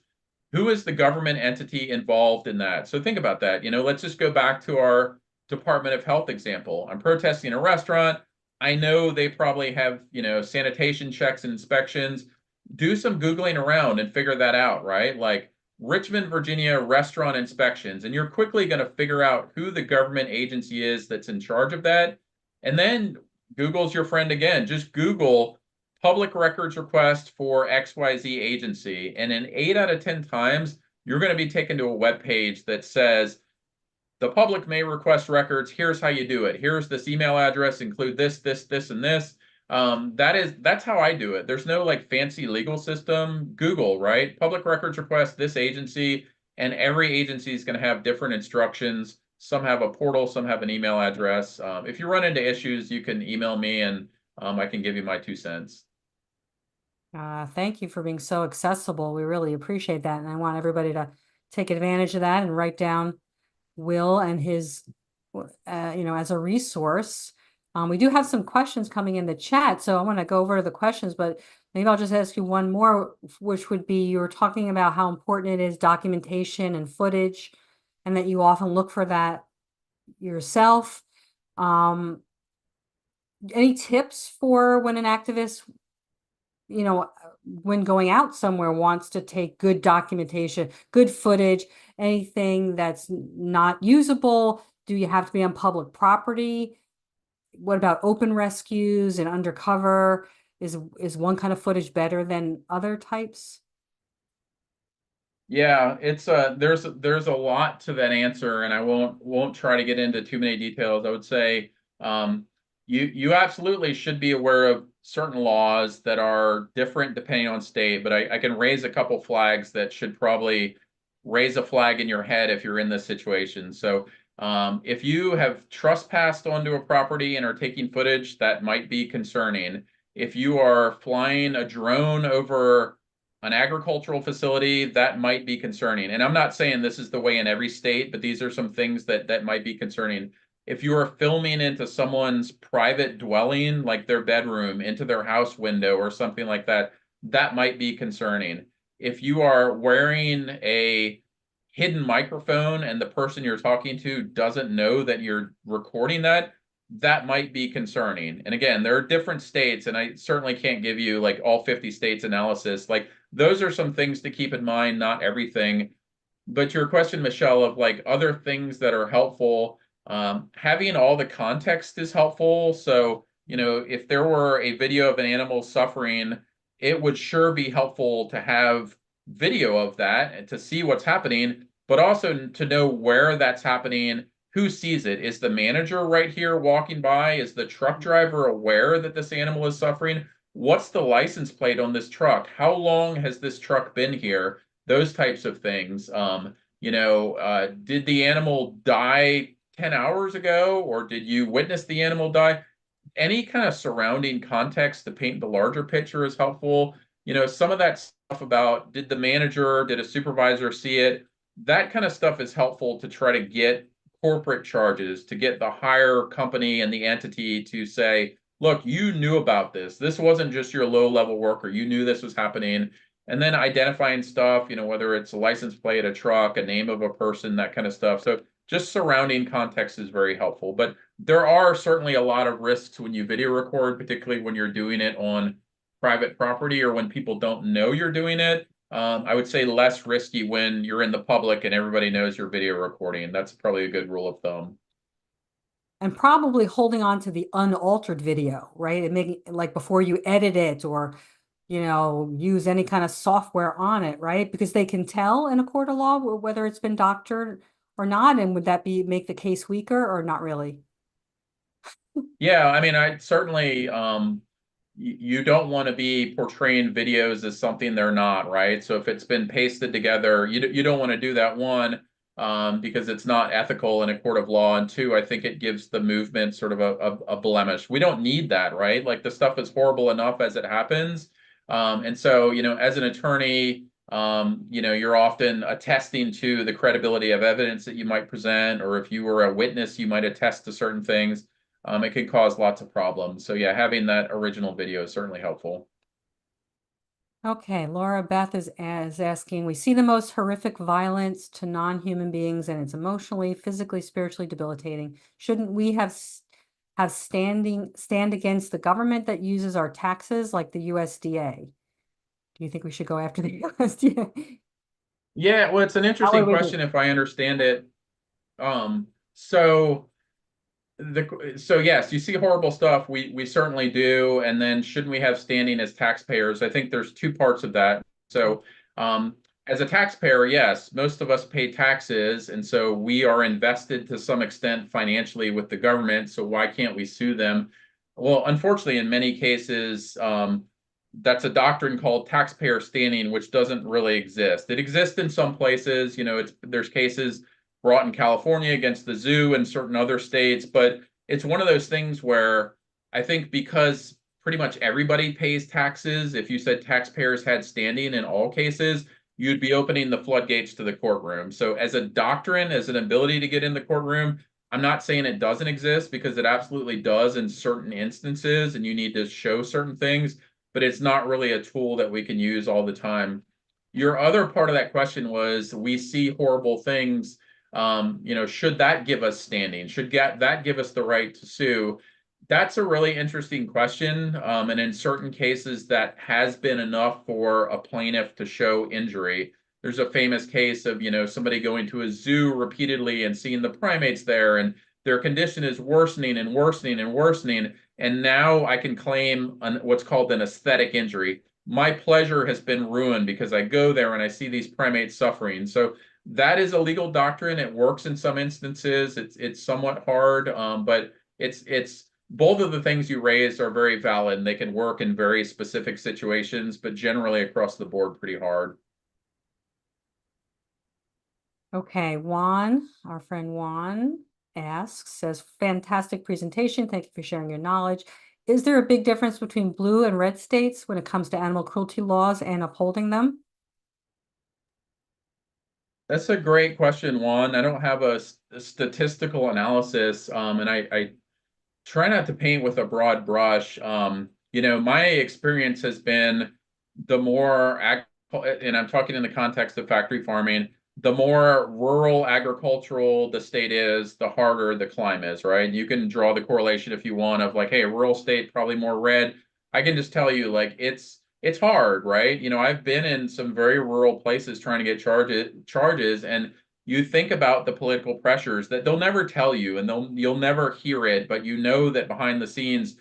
B: who is the government entity involved in that? So think about that. Let's just go back to our Department of Health example. I'm protesting a restaurant. I know they probably have, sanitation checks and inspections. Do some Googling around and figure that out, right? Like Richmond, Virginia restaurant inspections. And you're quickly going to figure out who the government agency is that's in charge of that. And then Google's your friend again. Just Google public records request for XYZ agency. And in 8 out of 10 times, you're going to be taken to a web page that says, the public may request records. Here's how you do it. Here's this email address. Include this, this, this, and this. That's how I do it. There's no like fancy legal system. Google, right? Public records request this agency, and every agency is going to have different instructions. Some have a portal, some have an email address. If you run into issues, you can email me, and I can give you my 2 cents.
A: Thank you for being so accessible. We really appreciate that. And I want everybody to take advantage of that and write down Will and his, as a resource. We do have some questions coming in the chat, so I want to go over the questions, but maybe I'll just ask you one more, which would be, you were talking about how important it is documentation and footage, and that you often look for that yourself. Any tips for when an activist, when going out somewhere, wants to take good documentation, good footage, anything that's not usable? Do you have to be on public property? What about open rescues and undercover? Is one kind of footage better than other types?
B: Yeah, it's there's a lot to that answer, and I won't try to get into too many details. I would say you absolutely should be aware of certain laws that are different depending on state, but I can raise a couple flags that should probably raise a flag in your head if you're in this situation. So if you have trespassed onto a property and are taking footage, that might be concerning. If you are flying a drone over an agricultural facility, that might be concerning. And I'm not saying this is the way in every state, but these are some things that might be concerning. If you are filming into someone's private dwelling, like their bedroom, into their house window or something like that, that might be concerning. If you are wearing a hidden microphone and the person you're talking to doesn't know that you're recording that, that might be concerning. And again, there are different states, and I certainly can't give you like all 50 states analysis. Like those are some things to keep in mind, not everything. But your question, Michelle, of like other things that are helpful, having all the context is helpful. So, if there were a video of an animal suffering, it would sure be helpful to have video of that and to see what's happening, but also to know where that's happening. Who sees it? Is the manager right here walking by? Is the truck driver aware that this animal is suffering? What's the license plate on this truck? How long has this truck been here? Those types of things. Did the animal die 10 hours ago, or did you witness the animal die? Any kind of surrounding context to paint the larger picture is helpful. Some of that stuff about did the manager, did a supervisor see it? That kind of stuff is helpful to try to get corporate charges, to get the higher company and the entity to say, look, you knew about this. This wasn't just your low level worker. You knew this was happening. And then identifying stuff, whether it's a license plate, a truck, a name of a person, that kind of stuff. So just surrounding context is very helpful. But there are certainly a lot of risks when you video record, particularly when you're doing it on private property or when people don't know you're doing it. I would say less risky when you're in the public and everybody knows you're video recording. That's probably a good rule of thumb.
A: And probably holding on to the unaltered video, right? And making like before you edit it or, use any kind of software on it, right? Because they can tell in a court of law whether it's been doctored or not. And would that make the case weaker or not really?
B: Yeah, I mean, I certainly you don't want to be portraying videos as something they're not, right? So if it's been pasted together, you don't want to do that, one, because it's not ethical in a court of law, and two, I think it gives the movement sort of a blemish. We don't need that, right? Like the stuff is horrible enough as it happens. And so, as an attorney, you're often attesting to the credibility of evidence that you might present, or if you were a witness, you might attest to certain things. It can cause lots of problems. So yeah, having that original video is certainly helpful.
A: Okay, Laura Beth is asking, we see the most horrific violence to non-human beings and it's emotionally, physically, spiritually debilitating. Shouldn't we have stand against the government that uses our taxes like the USDA? Do you think we should go after the USDA?
B: Yeah, well, it's an
A: How
B: interesting
A: would we do?
B: question if I understand it. So so yes, you see horrible stuff. We certainly do. And then shouldn't we have standing as taxpayers? I think there's two parts of that. So as a taxpayer, yes, most of us pay taxes, and so we are invested to some extent financially with the government. So why can't we sue them? Well, unfortunately, in many cases, that's a doctrine called taxpayer standing, which doesn't really exist. It exists in some places. There's cases brought in California against the zoo and certain other states, but it's one of those things where I think because pretty much everybody pays taxes, if you said taxpayers had standing in all cases, you'd be opening the floodgates to the courtroom. So as a doctrine, as an ability to get in the courtroom, I'm not saying it doesn't exist, because it absolutely does in certain instances, and you need to show certain things, but it's not really a tool that we can use all the time. Your other part of that question was, we see horrible things. Should that give us standing? Should that give us the right to sue? That's a really interesting question. And in certain cases, that has been enough for a plaintiff to show injury. There's a famous case of, somebody going to a zoo repeatedly and seeing the primates there, and their condition is worsening and worsening and worsening. And now I can claim what's called an aesthetic injury. My pleasure has been ruined because I go there and I see these primates suffering. So that is a legal doctrine. It works in some instances. It's somewhat hard, but it's both of the things you raised are very valid, and they can work in very specific situations, but generally across the board, pretty hard.
A: Okay, Juan, our friend Juan says, fantastic presentation. Thank you for sharing your knowledge. Is there a big difference between blue and red states when it comes to animal cruelty laws and upholding them?
B: That's a great question, Juan. I don't have a statistical analysis, and I try not to paint with a broad brush. My experience has been the more and I'm talking in the context of factory farming, the more rural agricultural the state is, the harder the climb is, right? You can draw the correlation if you want of like, hey, a rural state, probably more red. I can just tell you, like, it's hard, right? I've been in some very rural places trying to get charges, and you think about the political pressures that they'll never tell you, and you'll never hear it, but that behind the scenes,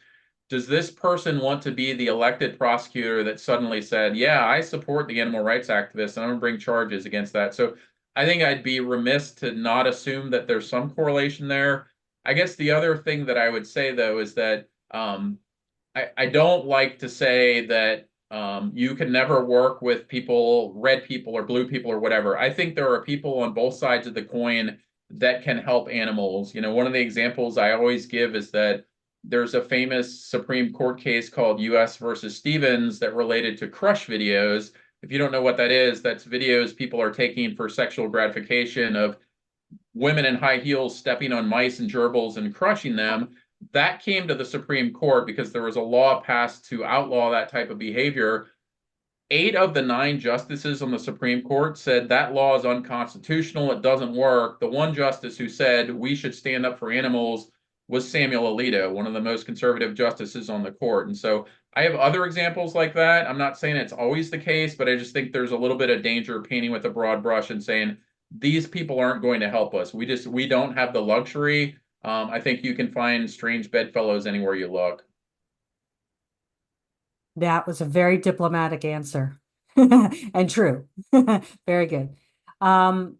B: does this person want to be the elected prosecutor that suddenly said, yeah, I support the animal rights activists and I'm gonna bring charges against that? So I think I'd be remiss to not assume that there's some correlation there. I guess the other thing that I would say, though, is that I don't like to say that you can never work with people, red people or blue people or whatever. I think there are people on both sides of the coin that can help animals. One of the examples I always give is that there's a famous Supreme Court case called US versus Stevens that related to crush videos. If you don't know what that is, that's videos people are taking for sexual gratification of women in high heels stepping on mice and gerbils and crushing them. That came to the Supreme Court because there was a law passed to outlaw that type of behavior. 8 of the 9 justices on the Supreme Court said that law is unconstitutional. It doesn't work. The one justice who said we should stand up for animals was Samuel Alito, one of the most conservative justices on the court. And so I have other examples like that. I'm not saying it's always the case, but I just think there's a little bit of danger painting with a broad brush and saying these people aren't going to help us. We don't have the luxury. I think you can find strange bedfellows anywhere you look.
A: That was a very diplomatic answer and true. Very good. Um,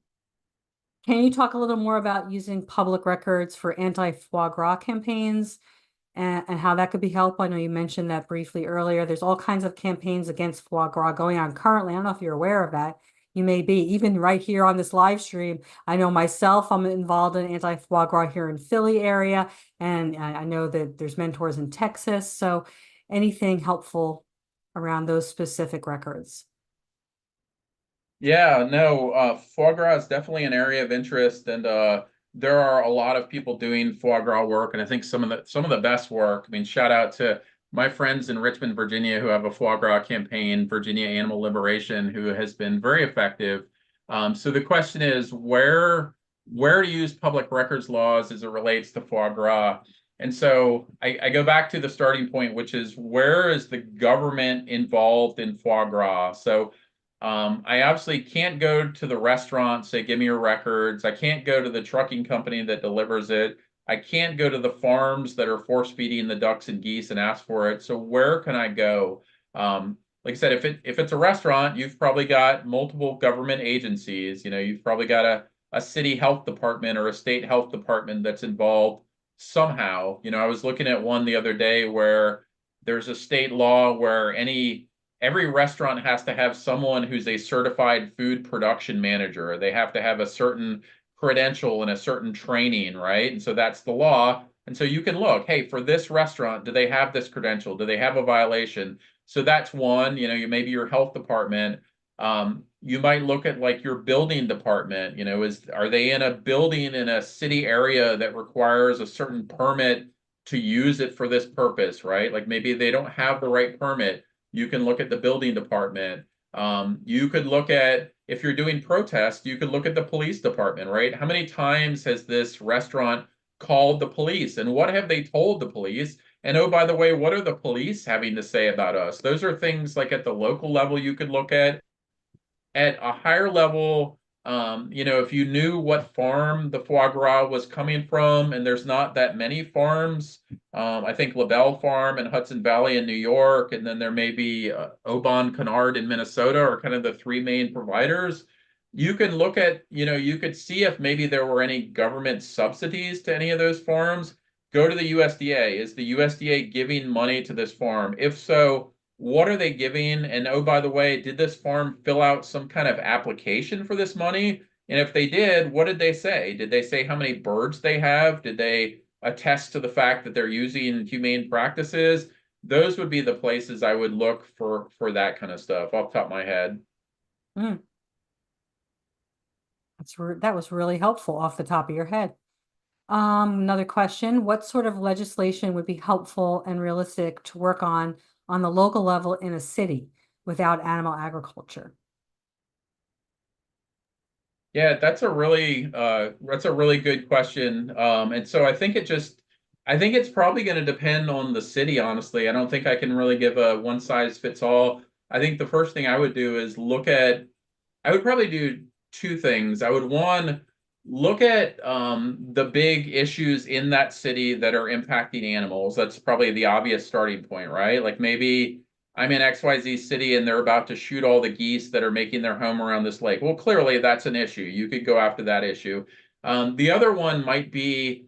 A: can you talk a little more about using public records for anti-foie gras campaigns and how that could be helpful? I know you mentioned that briefly earlier. There's all kinds of campaigns against foie gras going on currently. I don't know if you're aware of that. You may be, even right here on this live stream. I know myself, I'm involved in anti-foie gras here in Philly area, and I know that there's mentors in Texas. So anything helpful around those specific records?
B: Yeah, no, foie gras is definitely an area of interest, and there are a lot of people doing foie gras work, and I think some of the best work. I mean, shout out to my friends in Richmond, Virginia, who have a foie gras campaign, Virginia Animal Liberation, who has been very effective. So the question is, where to use public records laws as it relates to foie gras? And so I go back to the starting point, which is where is the government involved in foie gras? So I obviously can't go to the restaurant, say, give me your records. I can't go to the trucking company that delivers it. I can't go to the farms that are force feeding the ducks and geese and ask for it. So where can I go? Like I said, if it's a restaurant, you've probably got multiple government agencies. You know, you've probably got a city health department or a state health department that's involved somehow. You know, I was looking at one the other day where there's a state law where every restaurant has to have someone who's a certified food production manager. They have to have a certain credential and a certain training, right? And so that's the law. And so you can look, hey, for this restaurant, do they have this credential? Do they have a violation? So that's one, maybe your health department. You might look at like your building department, are they in a building in a city area that requires a certain permit to use it for this purpose, right? Like maybe they don't have the right permit. You can look at the building department. You could look at, if you're doing protests, you could look at the police department, right? How many times has this restaurant called the police and what have they told the police? And oh, by the way, what are the police having to say about us? Those are things like at the local level you could look at a higher level, if you knew what farm the foie gras was coming from, and there's not that many farms, I think LaBelle Farm in Hudson Valley in New York, and then there may be Aubon Canard in Minnesota are kind of the three main providers. You can look at, you could see if maybe there were any government subsidies to any of those farms. Go to the USDA. Is the USDA giving money to this farm? If so, what are they giving? And oh, by the way, did this farm fill out some kind of application for this money? And if they did, what did they say? Did they say how many birds they have? Did they attest to the fact that they're using humane practices? Those would be the places I would look for that kind of stuff off the top of my head.
A: Mm. That was really helpful off the top of your head. Another question, what sort of legislation would be helpful and realistic to work on the local level in a city without animal agriculture?
B: Yeah, that's a really good question. And so I think it's probably going to depend on the city, honestly. I don't think I can really give a one size fits all. I think the first thing I would do is I would probably do two things. I would look at the big issues in that city that are impacting animals. That's probably the obvious starting point, right? Like maybe I'm in XYZ city and they're about to shoot all the geese that are making their home around this lake. Well, clearly that's an issue. You could go after that issue. The other one might be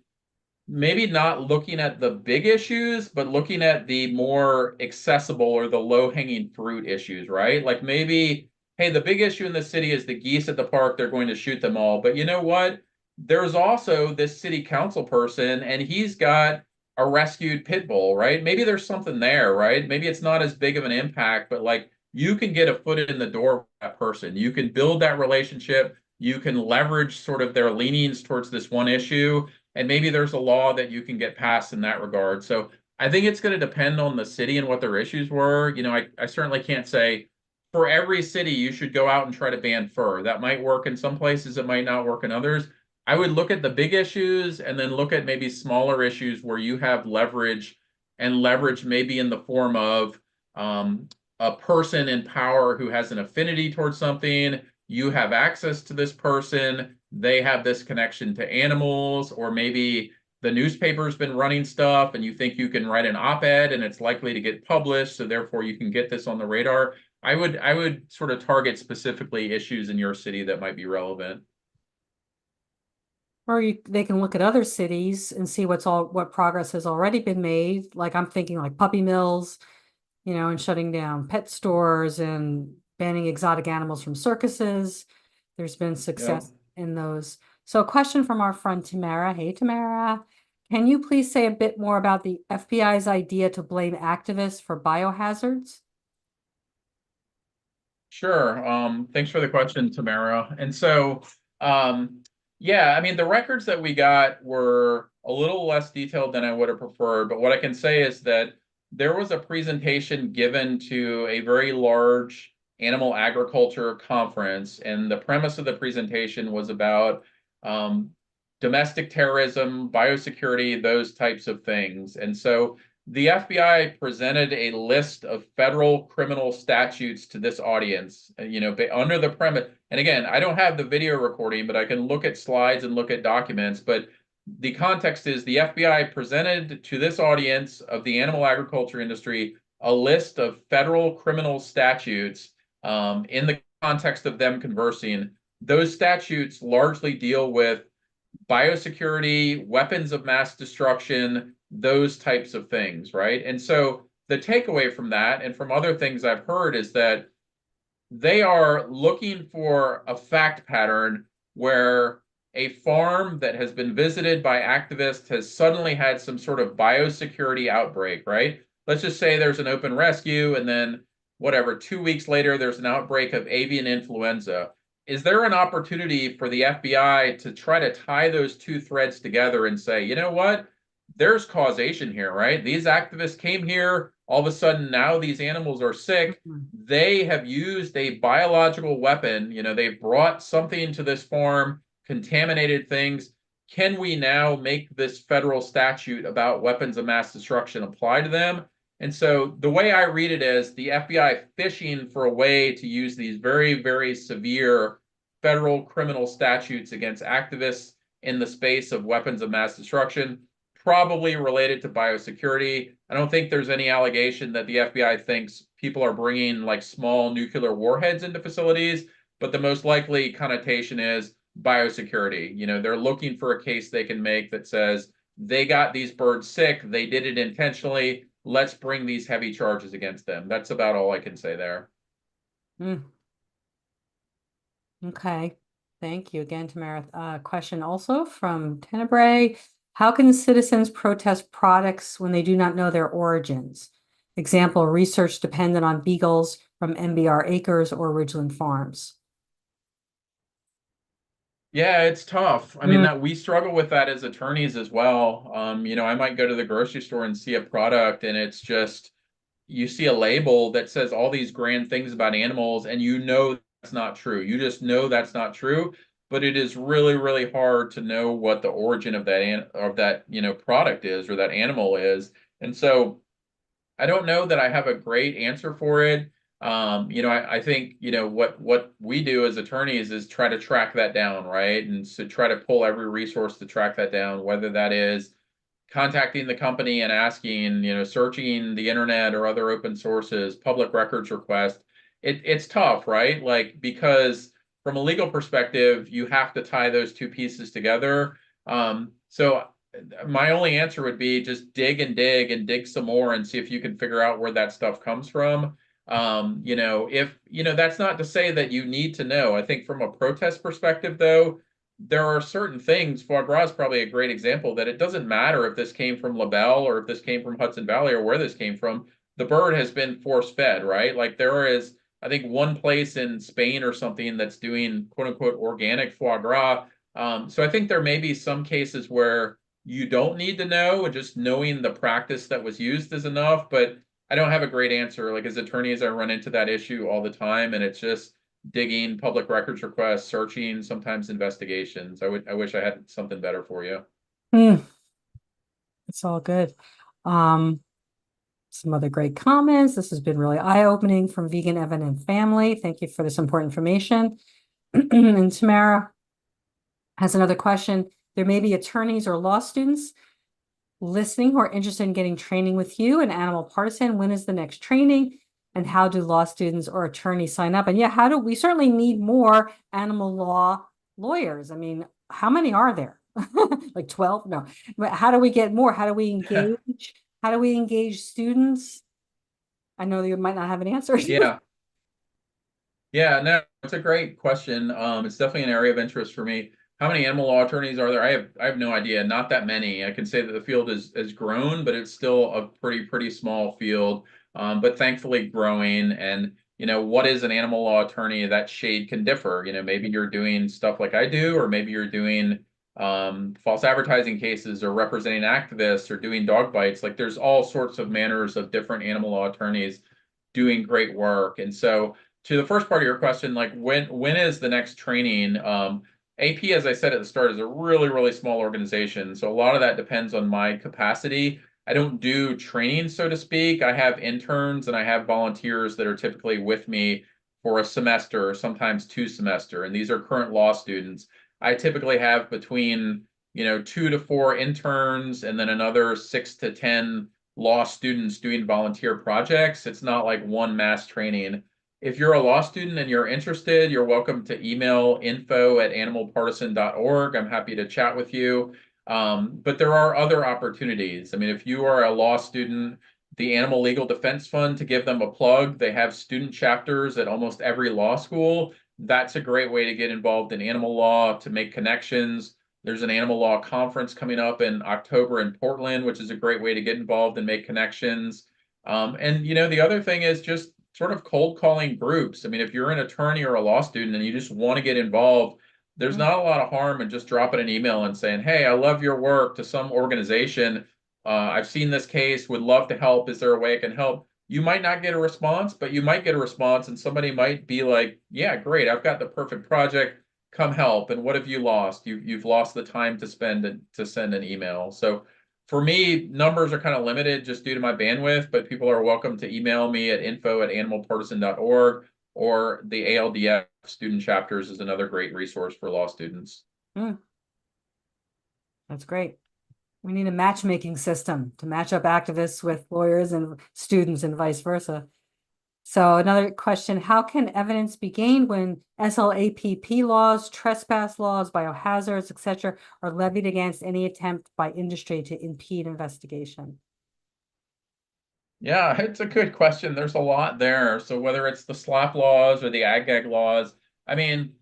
B: maybe not looking at the big issues, but looking at the more accessible or the low-hanging fruit issues, right? Like maybe, hey, the big issue in the city is the geese at the park, they're going to shoot them all. But you know what? There's also this city council person, and he's got a rescued pit bull, right? Maybe there's something there, right? Maybe it's not as big of an impact, but like you can get a foot in the door with that person. You can build that relationship. You can leverage sort of their leanings towards this one issue and maybe there's a law that you can get passed in that regard. So I think it's going to depend on the city and what their issues were. I certainly can't say for every city, you should go out and try to ban fur. That might work in some places, it might not work in others. I would look at the big issues and then look at maybe smaller issues where you have leverage, and leverage maybe in the form of a person in power who has an affinity towards something. You have access to this person, they have this connection to animals, or maybe the newspaper's been running stuff and you think you can write an op-ed and it's likely to get published, so therefore you can get this on the radar. I would sort of target specifically issues in your city that might be relevant.
A: Or they can look at other cities and see what progress has already been made. Like I'm thinking like puppy mills, and shutting down pet stores and banning exotic animals from circuses. There's been
B: Yep.
A: success in those. So a question from our friend Tamara. Hey, Tamara. Can you please say a bit more about the FBI's idea to blame activists for biohazards?
B: Sure. Thanks for the question, Tamara. And so, yeah, I mean, the records that we got were a little less detailed than I would have preferred, but what I can say is that there was a presentation given to a very large animal agriculture conference, and the premise of the presentation was about domestic terrorism, biosecurity, those types of things. And so the FBI presented a list of federal criminal statutes to this audience, under the premise. And again, I don't have the video recording, but I can look at slides and look at documents. But the context is the FBI presented to this audience of the animal agriculture industry a list of federal criminal statutes in the context of them conversing. Those statutes largely deal with biosecurity, weapons of mass destruction, those types of things, right? And so the takeaway from that and from other things I've heard is that they are looking for a fact pattern where a farm that has been visited by activists has suddenly had some sort of biosecurity outbreak, right? Let's just say there's an open rescue and then whatever, 2 weeks later, there's an outbreak of avian influenza. Is there an opportunity for the FBI to try to tie those two threads together and say, you know what? There's causation here, right? These activists came here. All of a sudden, now these animals are sick. They have used a biological weapon. They've brought something to this farm, contaminated things. Can we now make this federal statute about weapons of mass destruction apply to them? And so the way I read it is the FBI fishing for a way to use these very, very severe federal criminal statutes against activists in the space of weapons of mass destruction, probably related to biosecurity. I don't think there's any allegation that the FBI thinks people are bringing like small nuclear warheads into facilities, but the most likely connotation is biosecurity. They're looking for a case they can make that says they got these birds sick, they did it intentionally, let's bring these heavy charges against them. That's about all I can say there.
A: Mm. Okay. Thank you again, Tamara. Question also from Tenebrae. How can citizens protest products when they do not know their origins? Example, research dependent on beagles from MBR Acres or Ridgeland Farms.
B: Yeah, it's tough. I mean, that we struggle with that as attorneys as well. I might go to the grocery store and see a product and it's just you see a label that says all these grand things about animals and that's not true. You just know that's not true, but it is really, really hard to know what the origin of that product is or that animal is. And so I don't know that I have a great answer for it. I think, what we do as attorneys is try to track that down, right? And so try to pull every resource to track that down, whether that is contacting the company and asking, searching the internet or other open sources, public records request. It's tough, right? Like, because from a legal perspective, you have to tie those two pieces together. So my only answer would be just dig and dig some more and see if you can figure out where that stuff comes from. If that's not to say that you need to know. I think from a protest perspective, though, there are certain things. Foie gras is probably a great example that it doesn't matter if this came from LaBelle or if this came from Hudson Valley or where this came from. The bird has been force fed, right? Like there is, I think, one place in Spain or something that's doing quote unquote organic foie gras. So I think there may be some cases where you don't need to know, and just knowing the practice that was used is enough. But I don't have a great answer. Like as attorneys, I run into that issue all the time, and it's just digging public records requests, searching, sometimes investigations. I wish I had something better for you.
A: Hmm, it's all good. Um, some other great comments. This has been really eye-opening from Vegan Evan and family. Thank you for this important information. And Tamara has another question. There may be attorneys or law students listening who are interested in getting training with you and Animal Partisan. When is the next training? And how do law students or attorneys sign up? And yeah, how do we certainly need more animal law lawyers? I mean, how many are there? Like 12? No. But how do we get more? How do we engage? How do we engage students? I know you might not have an answer.
B: Yeah. Yeah, no, it's a great question. It's definitely an area of interest for me. How many animal law attorneys are there? I have no idea. Not that many. I can say that the field has grown, but it's still a pretty small field. But thankfully growing. And what is an animal law attorney? That shade can differ. Maybe you're doing stuff like I do, or maybe you're doing false advertising cases, or representing activists, or doing dog bites. Like there's all sorts of manners of different animal law attorneys doing great work. And so to the first part of your question, like when is the next training? AP, as I said at the start, is a really small organization. So a lot of that depends on my capacity. I don't do training, so to speak. I have interns and I have volunteers that are typically with me for a semester or sometimes 2 semesters. And these are current law students. I typically have between 2 to 4 interns and then another 6 to 10 law students doing volunteer projects. It's not like one mass training. If you're a law student and you're interested, you're welcome to email info@animalpartisan.org. I'm happy to chat with you. But there are other opportunities. I mean, if you are a law student, the Animal Legal Defense Fund, to give them a plug, they have student chapters at almost every law school. That's a great way to get involved in animal law, to make connections. There's an animal law conference coming up in October in Portland, which is a great way to get involved and make connections. And the other thing is just sort of cold calling groups. I mean, if you're an attorney or a law student and you just want to get involved, there's not a lot of harm in just dropping an email and saying, "Hey, I love your work," to some organization. I've seen this case, would love to help. Is there a way I can help? You might not get a response, but you might get a response, and somebody might be like, "Yeah, great, I've got the perfect project. Come help." And what have you lost? You've lost the time to spend to send an email. So for me, numbers are kind of limited just due to my bandwidth, but people are welcome to email me at info@animalpartisan.org, or the ALDF student chapters is another great resource for law students.
A: That's great. We need a matchmaking system to match up activists with lawyers and students and vice versa. So another question, how can evidence be gained when SLAPP laws, trespass laws, biohazards, etc., are levied against any attempt by industry to impede investigation?
B: Yeah, it's a good question. There's a lot there. So whether it's the SLAPP laws or the ag-gag laws, I mean,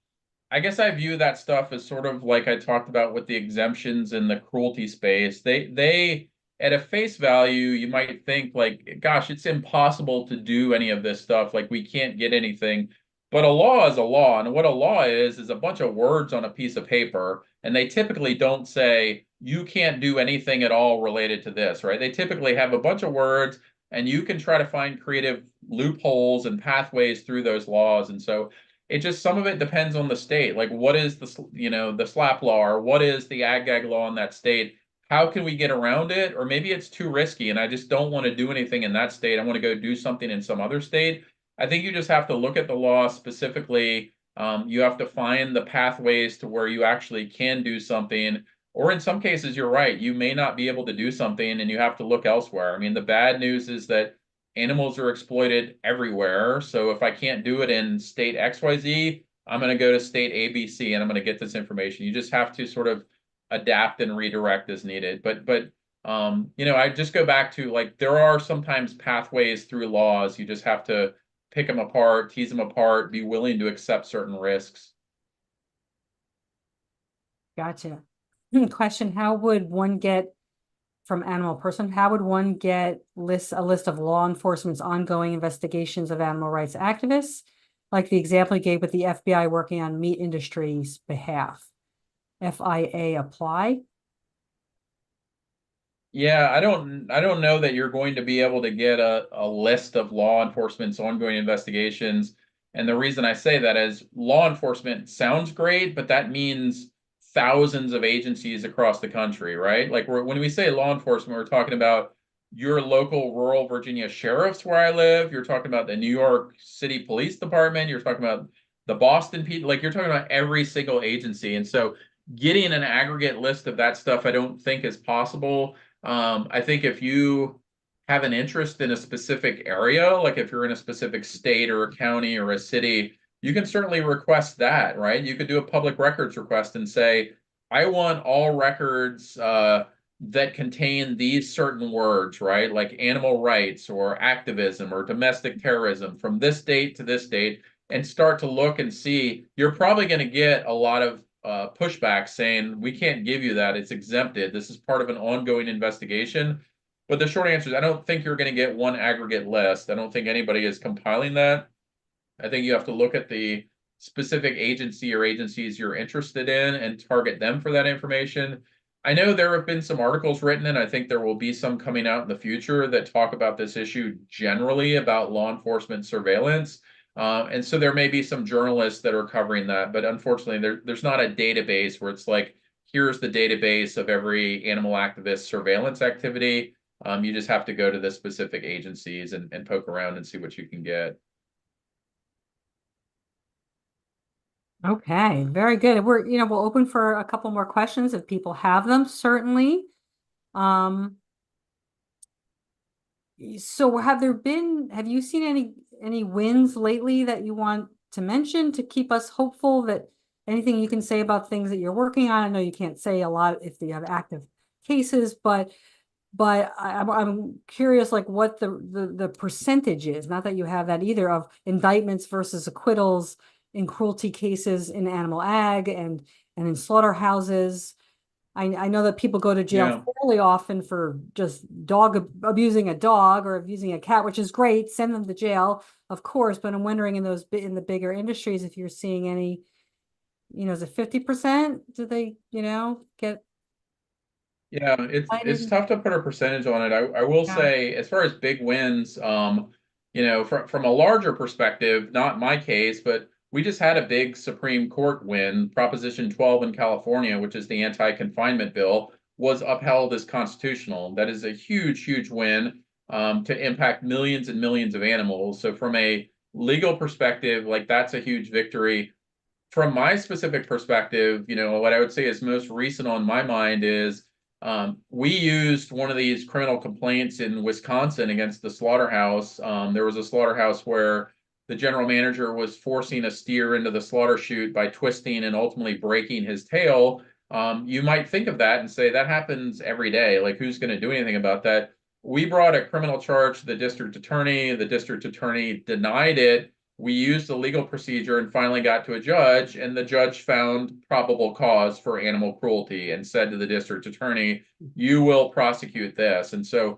B: I guess I view that stuff as sort of like I talked about with the exemptions in the cruelty space. They at a face value, you might think like, gosh, it's impossible to do any of this stuff. Like we can't get anything. But a law is a law, and what a law is a bunch of words on a piece of paper, and they typically don't say you can't do anything at all related to this, right? They typically have a bunch of words, and you can try to find creative loopholes and pathways through those laws. And so it just, some of it depends on the state. Like what is the the SLAPP law, or what is the ag-gag law in that state? How can we get around it? Or maybe it's too risky and I just don't want to do anything in that state. I want to go do something in some other state. I think you just have to look at the law specifically. You have to find the pathways to where you actually can do something. Or in some cases, you're right, you may not be able to do something and you have to look elsewhere. I mean, the bad news is that animals are exploited everywhere. So if I can't do it in state XYZ, I'm going to go to state ABC and I'm going to get this information. You just have to sort of adapt and redirect as needed. But I just go back to like there are sometimes pathways through laws. You just have to pick them apart, tease them apart, be willing to accept certain risks.
A: Gotcha. Question, how would one get from Animal Person, how would one get a list of law enforcement's ongoing investigations of animal rights activists, like the example you gave with the FBI working on meat industry's behalf? FIA apply?
B: Yeah, I don't know that you're going to be able to get a list of law enforcement's ongoing investigations. And the reason I say that is law enforcement sounds great, but that means thousands of agencies across the country, right? Like when we say law enforcement, we're talking about your local rural Virginia sheriffs where I live, you're talking about the New York City Police Department, you're talking about the Boston people, like you're talking about every single agency. And so getting an aggregate list of that stuff, I don't think is possible. I think if you have an interest in a specific area, like if you're in a specific state or a county or a city, you can certainly request that, right? You could do a public records request and say, I want all records that contain these certain words, right? Like animal rights or activism or domestic terrorism from this date to this date, and start to look and see. You're probably going to get a lot of pushback saying we can't give you that. It's exempted. This is part of an ongoing investigation. But the short answer is I don't think you're going to get one aggregate list. I don't think anybody is compiling that. I think you have to look at the specific agency or agencies you're interested in and target them for that information. I know there have been some articles written, and I think there will be some coming out in the future that talk about this issue generally about law enforcement surveillance. And so there may be some journalists that are covering that, but unfortunately, there's not a database where it's like, here's the database of every animal activist surveillance activity. You just have to go to the specific agencies and poke around and see what you can get.
A: Okay, very good. We'll open for a couple more questions if people have them, certainly. Um, so have you seen any wins lately that you want to mention to keep us hopeful? That anything you can say about things that you're working on? I know you can't say a lot if you have active cases, but I'm curious, like what the percentage is. Not that you have that either, of indictments versus acquittals in cruelty cases in animal ag and in slaughterhouses. I know that people go to jail
B: Yeah.
A: fairly often for just abusing a dog or abusing a cat, which is great. Send them to jail, of course. But I'm wondering in the bigger industries if you're seeing any, is it 50%? Do they, get
B: Yeah, it's
A: cited?
B: tough to put a percentage on it. I will
A: Yeah.
B: say, as far as big wins, from a larger perspective, not my case, but we just had a big Supreme Court win. Proposition 12 in California, which is the anti-confinement bill, was upheld as constitutional. That is a huge, huge win to impact millions and millions of animals. So from a legal perspective, like that's a huge victory. From my specific perspective, what I would say is most recent on my mind is we used one of these criminal complaints in Wisconsin against the slaughterhouse. There was a slaughterhouse where the general manager was forcing a steer into the slaughter chute by twisting and ultimately breaking his tail. You might think of that and say that happens every day. Like, who's going to do anything about that? We brought a criminal charge to the district attorney. The district attorney denied it. We used the legal procedure and finally got to a judge, and the judge found probable cause for animal cruelty and said to the district attorney, you will prosecute this. And so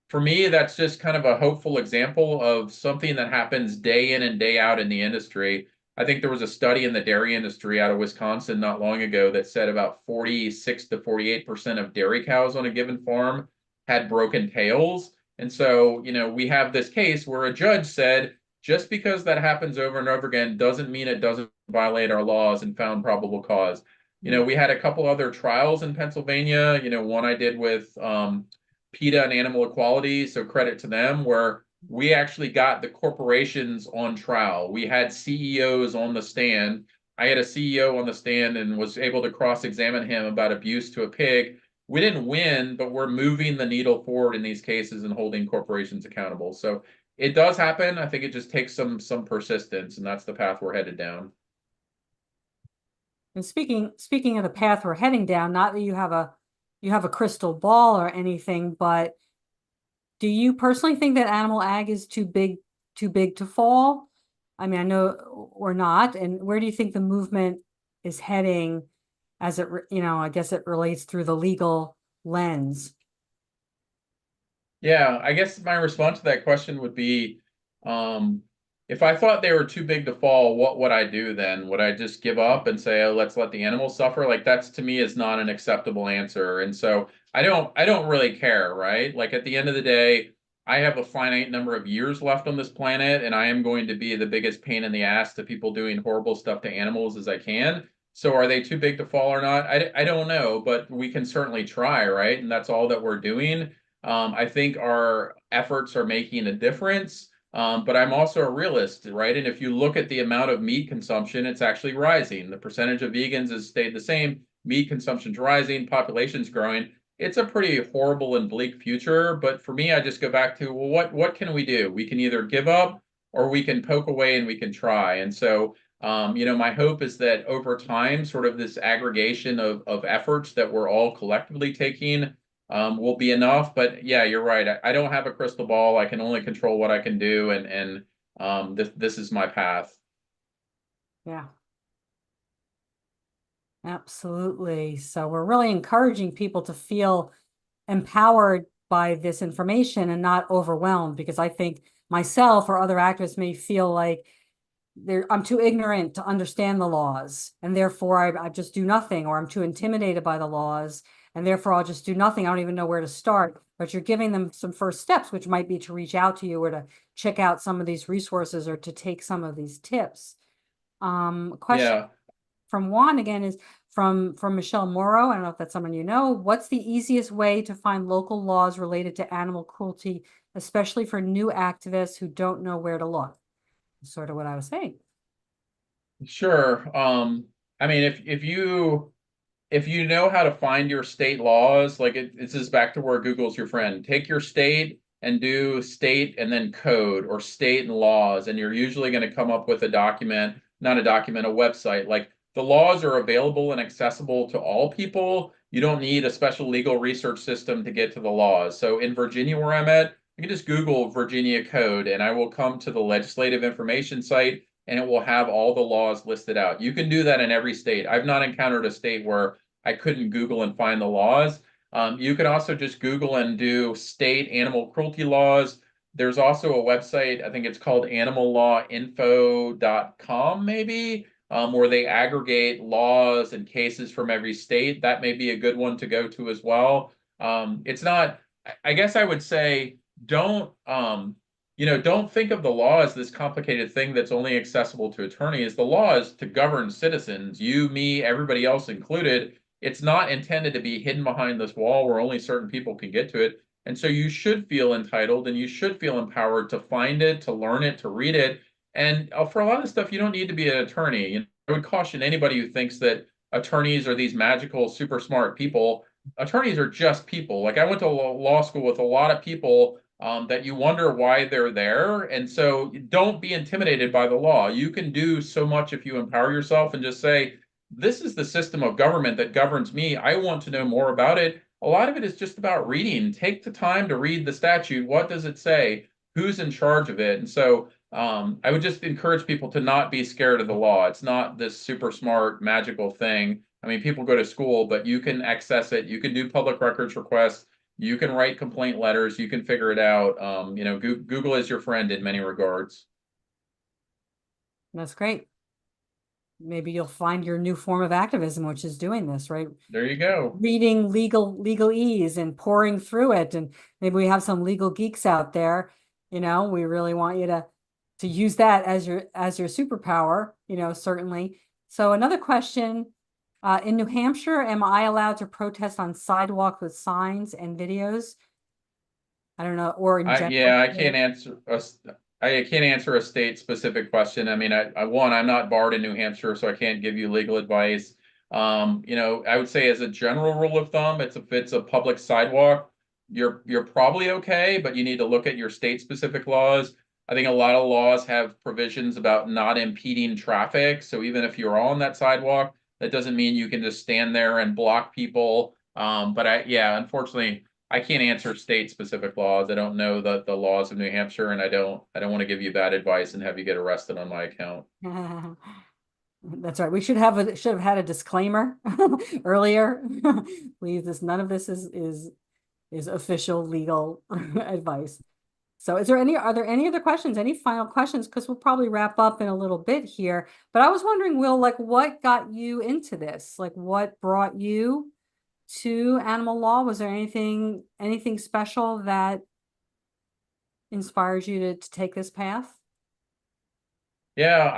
B: for me, that's just kind of a hopeful example of something that happens day in and day out in the industry. I think there was a study in the dairy industry out of Wisconsin not long ago that said about 46 to 48% of dairy cows on a given farm had broken tails. And so, we have this case where a judge said, just because that happens over and over again doesn't mean it doesn't violate our laws, and found probable cause. We had a couple other trials in Pennsylvania. One I did with PETA and Animal Equality, so credit to them, where we actually got the corporations on trial. We had CEOs on the stand. I had a CEO on the stand and was able to cross-examine him about abuse to a pig. We didn't win, but we're moving the needle forward in these cases and holding corporations accountable. So it does happen. I think it just takes some persistence, and that's the path we're headed down.
A: And speaking of the path we're heading down, not that you have a crystal ball or anything, but do you personally think that animal ag is too big to fall? I mean, I know or not. And where do you think the movement is heading as I guess it relates through the legal lens?
B: Yeah, I guess my response to that question would be, um, if I thought they were too big to fall, what would I do then? Would I just give up and say, "Oh, let's let the animals suffer"? Like that's to me is not an acceptable answer. And so I don't really care, right? Like at the end of the day, I have a finite number of years left on this planet, and I am going to be the biggest pain in the ass to people doing horrible stuff to animals as I can. So are they too big to fall or not? I don't know, but we can certainly try, right? And that's all that we're doing. I think our efforts are making a difference. But I'm also a realist, right? And if you look at the amount of meat consumption, it's actually rising. The percentage of vegans has stayed the same. Meat consumption's rising, population's growing. It's a pretty horrible and bleak future. But for me, I just go back to, well, what can we do? We can either give up or we can poke away and we can try. And so, my hope is that over time, sort of this aggregation of efforts that we're all collectively taking will be enough. But yeah, you're right. I don't have a crystal ball. I can only control what I can do, and this is my path.
A: Yeah, absolutely. So we're really encouraging people to feel empowered by this information and not overwhelmed, because I think myself or other activists may feel like I'm too ignorant to understand the laws, and therefore I just do nothing, or I'm too intimidated by the laws, and therefore I'll just do nothing. I don't even know where to start. But you're giving them some first steps, which might be to reach out to you or to check out some of these resources or to take some of these tips. Question
B: Yeah.
A: from Juan again is from Michelle Morrow. I don't know if that's someone you know. What's the easiest way to find local laws related to animal cruelty, especially for new activists who don't know where to look? Sort of what I was saying.
B: Sure. I mean, if you know how to find your state laws, like this is back to where Google's your friend. Take your state and do state and then code or state and laws, and you're usually going to come up with a document, not a document, a website. Like the laws are available and accessible to all people. You don't need a special legal research system to get to the laws. So in Virginia, where I'm at, you can just Google Virginia code, and I will come to the legislative information site and it will have all the laws listed out. You can do that in every state. I've not encountered a state where I couldn't Google and find the laws. You can also just Google and do state animal cruelty laws. There's also a website, I think it's called animallawinfo.com, maybe, where they aggregate laws and cases from every state. That may be a good one to go to as well. It's not, I guess I would say, don't think of the law as this complicated thing that's only accessible to attorneys. The law is to govern citizens, you, me, everybody else included. It's not intended to be hidden behind this wall where only certain people can get to it. And so you should feel entitled and you should feel empowered to find it, to learn it, to read it. And for a lot of stuff, you don't need to be an attorney. I would caution anybody who thinks that attorneys are these magical, super smart people. Attorneys are just people. Like I went to law school with a lot of people that you wonder why they're there. And so don't be intimidated by the law. You can do so much if you empower yourself and just say, this is the system of government that governs me. I want to know more about it. A lot of it is just about reading. Take the time to read the statute. What does it say? Who's in charge of it? And so I would just encourage people to not be scared of the law. It's not this super smart, magical thing. I mean, people go to school, but you can access it. You can do public records requests. You can write complaint letters. You can figure it out. Google is your friend in many regards.
A: That's great. Maybe you'll find your new form of activism, which is doing this, right?
B: There you go.
A: Reading legalese and pouring through it. And maybe we have some legal geeks out there. We really want you to use that as your superpower, certainly. So another question, in New Hampshire, am I allowed to protest on sidewalks with signs and videos? I don't know, or in general.
B: Yeah, I can't answer a state specific question. I mean, I'm not barred in New Hampshire, so I can't give you legal advice. I would say as a general rule of thumb, if it's a public sidewalk, you're probably okay, but you need to look at your state specific laws. I think a lot of laws have provisions about not impeding traffic. So even if you're on that sidewalk, that doesn't mean you can just stand there and block people. Yeah, unfortunately, I can't answer state specific laws. I don't know the laws of New Hampshire, and I don't want to give you bad advice and have you get arrested on my account.
A: That's right. We should have had a disclaimer earlier. Please, none of this is official legal advice. So are there any other questions, any final questions? Because we'll probably wrap up in a little bit here. But I was wondering, Will, like what got you into this? Like what brought you to animal law? Was there anything special that inspires you to take this path?
B: Yeah,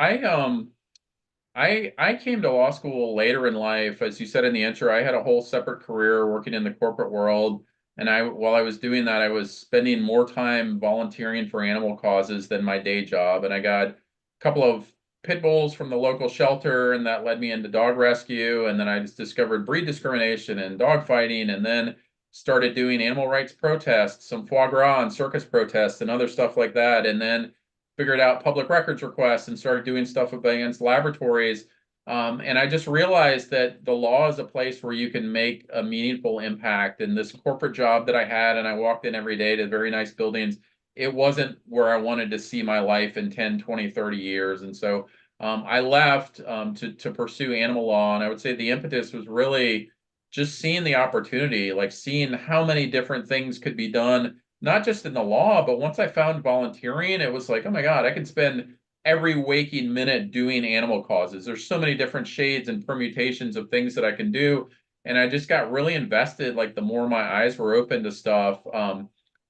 B: I came to law school later in life. As you said in the intro, I had a whole separate career working in the corporate world. And while I was doing that, I was spending more time volunteering for animal causes than my day job. And I got a couple of pit bulls from the local shelter, and that led me into dog rescue. And then I just discovered breed discrimination and dog fighting, and then started doing animal rights protests, some foie gras and circus protests and other stuff like that. And then figured out public records requests and started doing stuff against laboratories. And I just realized that the law is a place where you can make a meaningful impact. And this corporate job that I had, and I walked in every day to very nice buildings, it wasn't where I wanted to see my life in 10, 20, 30 years. And so I left to pursue animal law. And I would say the impetus was really just seeing the opportunity, like seeing how many different things could be done, not just in the law, but once I found volunteering, it was like, oh my God, I can spend every waking minute doing animal causes. There's so many different shades and permutations of things that I can do. And I just got really invested, like the more my eyes were open to stuff.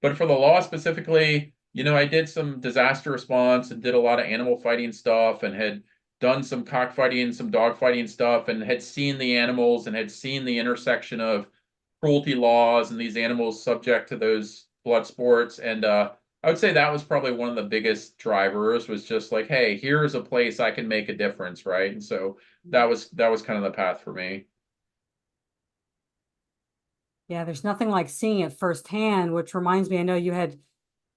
B: But for the law specifically, I did some disaster response and did a lot of animal fighting stuff and had done some cockfighting, some dog fighting stuff, and had seen the animals and had seen the intersection of cruelty laws and these animals subject to those blood sports. And I would say that was probably one of the biggest drivers, was just like, hey, here's a place I can make a difference, right? And so that was kind of the path for me.
A: Yeah, there's nothing like seeing it firsthand, which reminds me, I know you had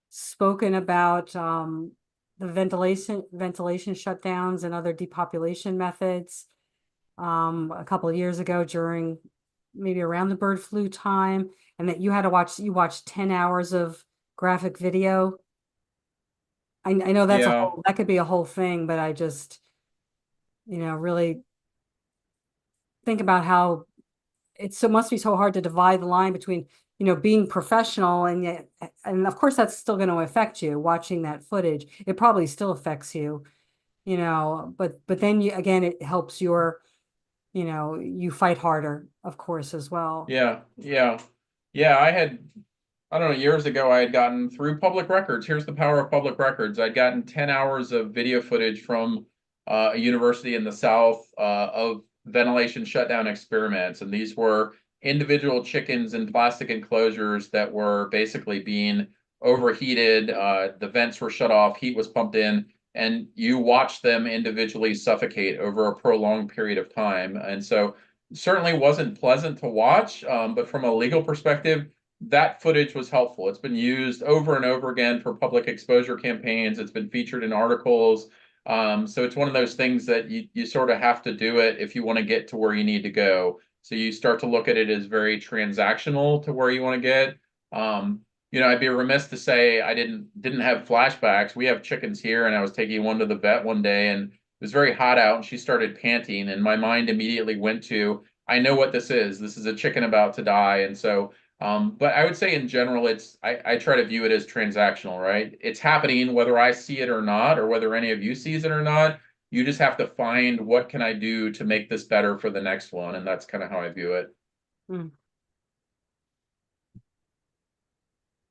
A: spoken about the ventilation shutdowns and other depopulation methods a couple of years ago during maybe around the bird flu time, and that you watched 10 hours of graphic video. I know
B: Yeah.
A: that could be a whole thing, but I just, really think about how must be so hard to divide the line between, being professional and yet, and of course that's still going to affect you watching that footage. It probably still affects you, but then again, it helps you fight harder, of course, as well.
B: Yeah. Yeah. Yeah. I don't know, years ago, I had gotten through public records. Here's the power of public records. I'd gotten 10 hours of video footage from a university in the South of ventilation shutdown experiments. And these were individual chickens in plastic enclosures that were basically being overheated. The vents were shut off, heat was pumped in, and you watch them individually suffocate over a prolonged period of time. And so certainly wasn't pleasant to watch, but from a legal perspective, that footage was helpful. It's been used over and over again for public exposure campaigns. It's been featured in articles. So it's one of those things that you sort of have to do it if you want to get to where you need to go. So you start to look at it as very transactional to where you want to get. I'd be remiss to say I didn't have flashbacks. We have chickens here, and I was taking one to the vet one day, and it was very hot out, and she started panting, and my mind immediately went to, I know what this is. This is a chicken about to die, and so but I would say in general, I try to view it as transactional, right? It's happening whether I see it or not, or whether any of you sees it or not. You just have to find what can I do to make this better for the next one, and that's kind of how I view it.
A: Mm.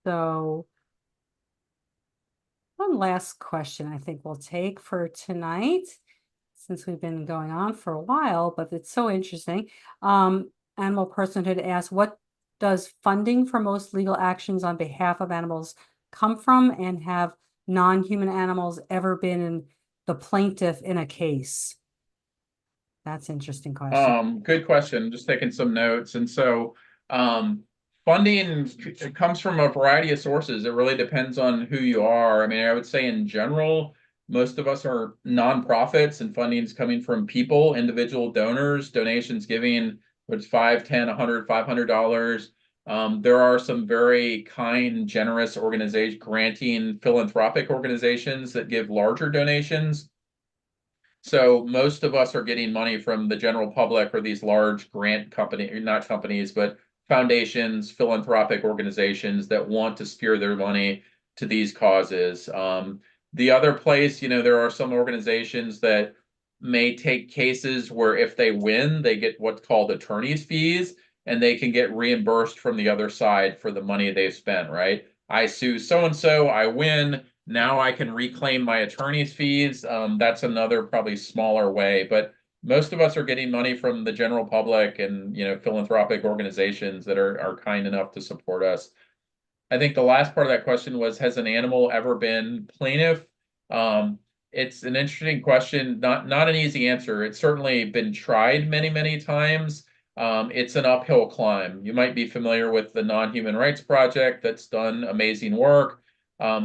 A: So one last question I think we'll take for tonight, since we've been going on for a while, but it's so interesting. Animal Personhood asks, what does funding for most legal actions on behalf of animals come from, and have non-human animals ever been in the plaintiff in a case? That's an interesting question.
B: Good question. Just taking some notes. And so, funding, it comes from a variety of sources. It really depends on who you are. I mean, I would say in general, most of us are nonprofits, and funding is coming from people, individual donors, donations giving, what's 5, 10, 100, $500. There are some very kind, generous organizations, granting philanthropic organizations that give larger donations. So most of us are getting money from the general public or these large grant company, not companies, but foundations, philanthropic organizations that want to steer their money to these causes. The other place, there are some organizations that may take cases where if they win, they get what's called attorney's fees, and they can get reimbursed from the other side for the money they've spent, right? I sue so-and-so, I win, now I can reclaim my attorney's fees. That's another probably smaller way, but most of us are getting money from the general public and, philanthropic organizations that are kind enough to support us. I think the last part of that question was, has an animal ever been plaintiff? It's an interesting question, not an easy answer. It's certainly been tried many, many times. It's an uphill climb. You might be familiar with the Non-Human Rights Project that's done amazing work.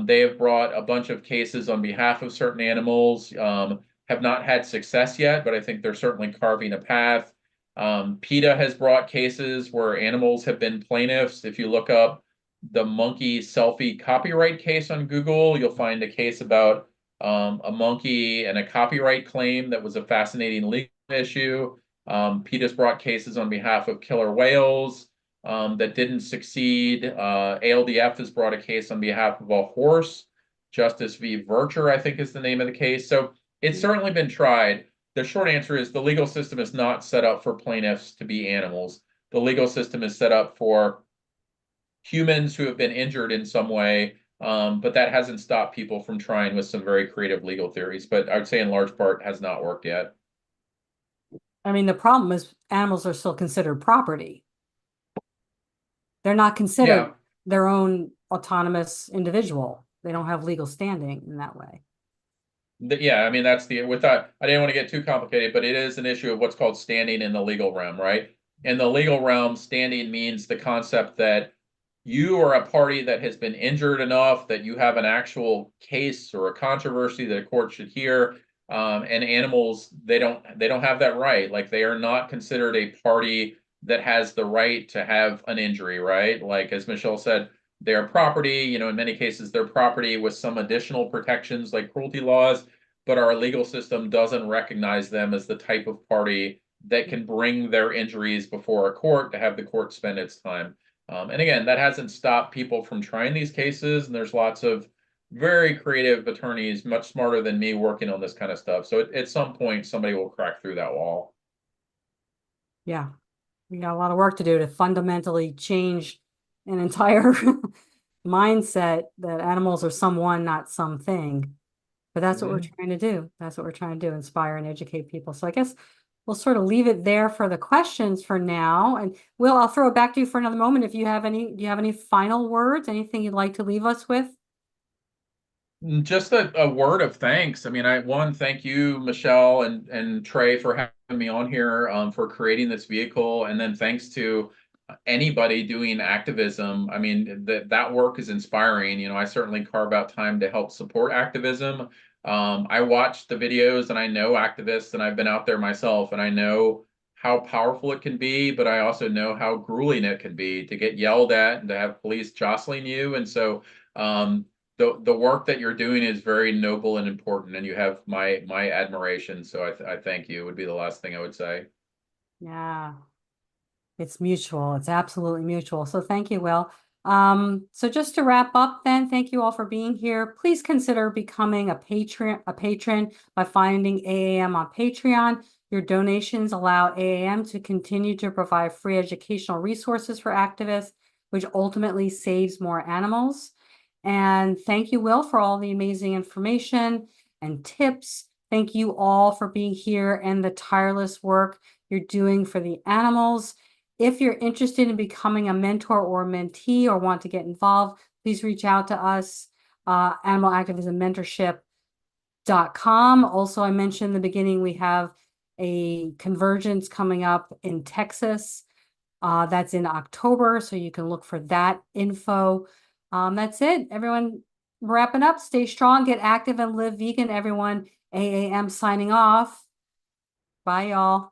B: They have brought a bunch of cases on behalf of certain animals, have not had success yet, but I think they're certainly carving a path. PETA has brought cases where animals have been plaintiffs. If you look up the monkey selfie copyright case on Google, you'll find a case about a monkey and a copyright claim that was a fascinating legal issue. PETA's brought cases on behalf of killer whales that didn't succeed. ALDF has brought a case on behalf of a horse. Justice v. Vircher, I think, is the name of the case. So it's certainly been tried. The short answer is the legal system is not set up for plaintiffs to be animals. The legal system is set up for humans who have been injured in some way, but that hasn't stopped people from trying with some very creative legal theories. But I would say in large part has not worked yet.
A: I mean, the problem is animals are still considered property. They're not considered their own autonomous individual. They don't have legal standing in that way.
B: Yeah, I mean, that's without, I didn't want to get too complicated, but it is an issue of what's called standing in the legal realm, right? In the legal realm, standing means the concept that you are a party that has been injured enough that you have an actual case or a controversy that a court should hear. And animals, they don't have that right. Like, they are not considered a party that has the right to have an injury, right? Like, as Michelle said, they're property, in many cases, they're property with some additional protections like cruelty laws, but our legal system doesn't recognize them as the type of party that can bring their injuries before a court to have the court spend its time. And again, that hasn't stopped people from trying these cases, and there's lots of very creative attorneys, much smarter than me, working on this kind of stuff. So at some point, somebody will crack through that wall.
A: Yeah, we got a lot of work to do to fundamentally change an entire mindset that animals are someone, not something. But that's what we're trying to do. That's what we're trying to do, inspire and educate people. So I guess we'll sort of leave it there for the questions for now. And Will, I'll throw it back to you for another moment. If you have any, do you have any final words, anything you'd like to leave us with?
B: Just a word of thanks. I mean, thank you, Michelle and Trey, for having me on here, for creating this vehicle, and then thanks to anybody doing activism. I mean, that work is inspiring. I certainly carve out time to help support activism. I watch the videos and I know activists, and I've been out there myself, and I know how powerful it can be, but I also know how grueling it can be to get yelled at and to have police jostling you. And so the work that you're doing is very noble and important, and you have my admiration. So I thank you, would be the last thing I would say.
A: Yeah, it's mutual. It's absolutely mutual. So thank you, Will. So just to wrap up then, thank you all for being here. Please consider becoming a patron by finding AAM on Patreon. Your donations allow AAM to continue to provide free educational resources for activists, which ultimately saves more animals. And thank you, Will, for all the amazing information and tips. Thank you all for being here and the tireless work you're doing for the animals. If you're interested in becoming a mentor or a mentee or want to get involved, please reach out to us, animalactivismmentorship.com. Also, I mentioned in the beginning, we have a convergence coming up in Texas. That's in October, so you can look for that info. That's it. Everyone, wrapping up. Stay strong, get active, and live vegan, everyone. AAM signing off. Bye, y'all.